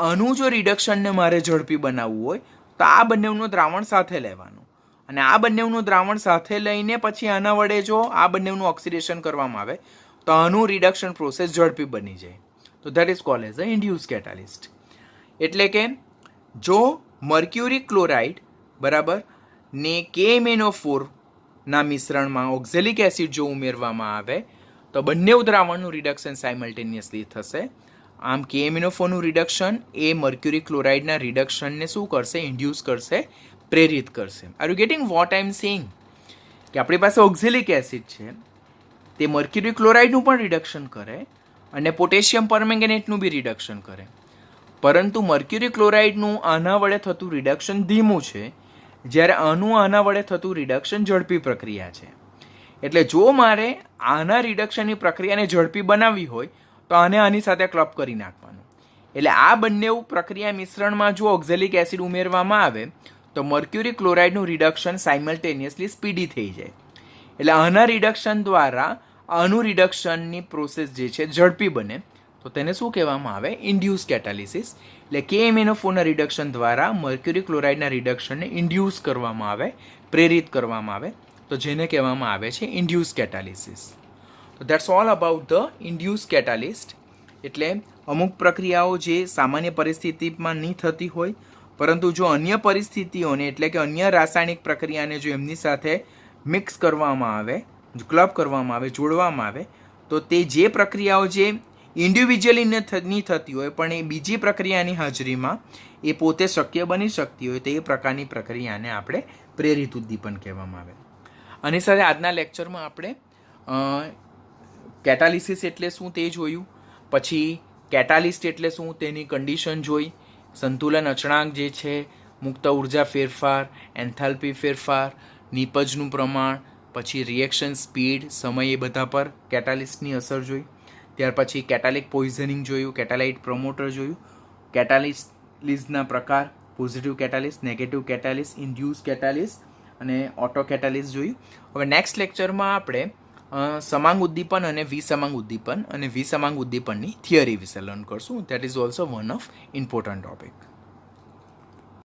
[SPEAKER 1] આનું જો રિડક્શનને મારે ઝડપી બનાવવું હોય તો આ બંનેનું દ્રાવણ સાથે લેવાનું, અને આ બંનેનું દ્રાવણ સાથે લઈને પછી આના વડે જો આ બંનેનું ઓક્સિડેશન કરવામાં આવે તો આનું રિડક્શન પ્રોસેસ ઝડપી બની જાય. તો that is called as a induce catalyst. એટલે કે જો મર્ક્યુરી ક્લોરાઇડ બરાબર ને KMnO4 ના મિશ્રણમાં ઓક્ઝેલિક એસિડ જો ઉમેરવામાં આવે તો બંને દ્રાવણનું રિડક્શન સાયમલ્ટેનિયસલી થશે. આમ KMnO4 નું રિડક્શન એ મર્ક્યુરી ક્લોરાઇડના રિડક્શનને શું કરશે? ઇન્ડ્યુસ કરશે, પ્રેરિત કરશે. Are you getting what I am saying? કે આપણી પાસે ઓક્ઝેલિક એસિડ છે, તે મર્ક્યુરી ક્લોરાઇડનું પણ રિડક્શન કરે અને પોટેશિયમ પરમેંગેનેટનું બી રિડક્શન કરે, પરંતુ મર્ક્યુરી ક્લોરાઇડનું આના વડે થતું રિડક્શન ધીમું છે, જ્યારે આનું આના વડે થતું રિડક્શન ઝડપી પ્રક્રિયા છે. એટલે જો મારે આના રિડક્શનની પ્રક્રિયાને ઝડપી બનાવવી હોય તો આને આની સાથે ક્લબ કરી નાખવાનું. એટલે આ બંને પ્રક્રિયા મિશ્રણમાં જો ઓક્ઝેલિક એસિડ ઉમેરવામાં આવે તો મર્ક્યુરી ક્લોરાઇડનું રિડક્શન સાયમલ્ટેનિયસલી સ્પીડી થઈ જાય. એટલે આના રિડક્શન દ્વારા આનું રિડક્શનની પ્રોસેસ જે છે ઝડપી બને, તો તેને શું કહેવામાં આવે? ઇન્ડ્યુસ કેટાલિસિસ. એટલે KMnO4ના રિડક્શન દ્વારા મર્ક્યુરી ક્લોરાઇડના રિડક્શનને ઇન્ડ્યુસ કરવામાં આવે, પ્રેરિત કરવામાં આવે, તો જેને કહેવામાં આવે છે ઇન્ડ્યુસ કેટાલિસિસ. તો that's all about the induce catalyst. એટલે અમુક પ્રક્રિયાઓ જે સામાન્ય પરિસ્થિતિમાં નહીં થતી હોય, પરંતુ જો અન્ય પરિસ્થિતિઓને એટલે કે અન્ય રાસાયણિક પ્રક્રિયાને જો એમની સાથે મિક્સ કરવામાં આવે, ક્લબ કરવામાં આવે, જોડવામાં આવે, તો તે જે પ્રક્રિયાઓ જે ઇન્ડિવિજ્યુઅલી નહીં થતી હોય પણ એ બીજી પ્રક્રિયાની હાજરીમાં એ પોતે શક્ય બની શકતી હોય, તો એ પ્રકારની પ્રક્રિયાને આપણે પ્રેરિત ઉદ્દીપન કહેવામાં આવે. આની સાથે આજના લેક્ચરમાં આપણે કેટાલિસિસ એટલે શું તે જોયું, પછી કેટાલિસ્ટ એટલે શું તેની કન્ડિશન જોઈ, સંતુલન અચળાંક જે છે, મુક્ત ઉર્જા ફેરફાર, એન્થાલ્પી ફેરફાર, નિપજનું પ્રમાણ, પછી રિએક્શન સ્પીડ, સમય, એ બધા પર કેટાલિસ્ટની અસર જોઈ. ત્યાર પછી કેટાલિક પોઈઝનિંગ જોયું, કેટાલાઇટ પ્રમોટર જોયું, કેટાલિસ્ટના પ્રકાર, positive catalyst, negative catalyst, induce catalyst અને ઓટો કેટાલિસ્ટ જોયું. હવે નેક્સ્ટ લેક્ચરમાં આપણે સમાંગ ઉદ્દીપન અને વિસમાંગ ઉદ્દીપન અને વિસમાંગ ઉદ્દીપનની થિયરી વિશે લર્ન કરશું. That is also one of important topic.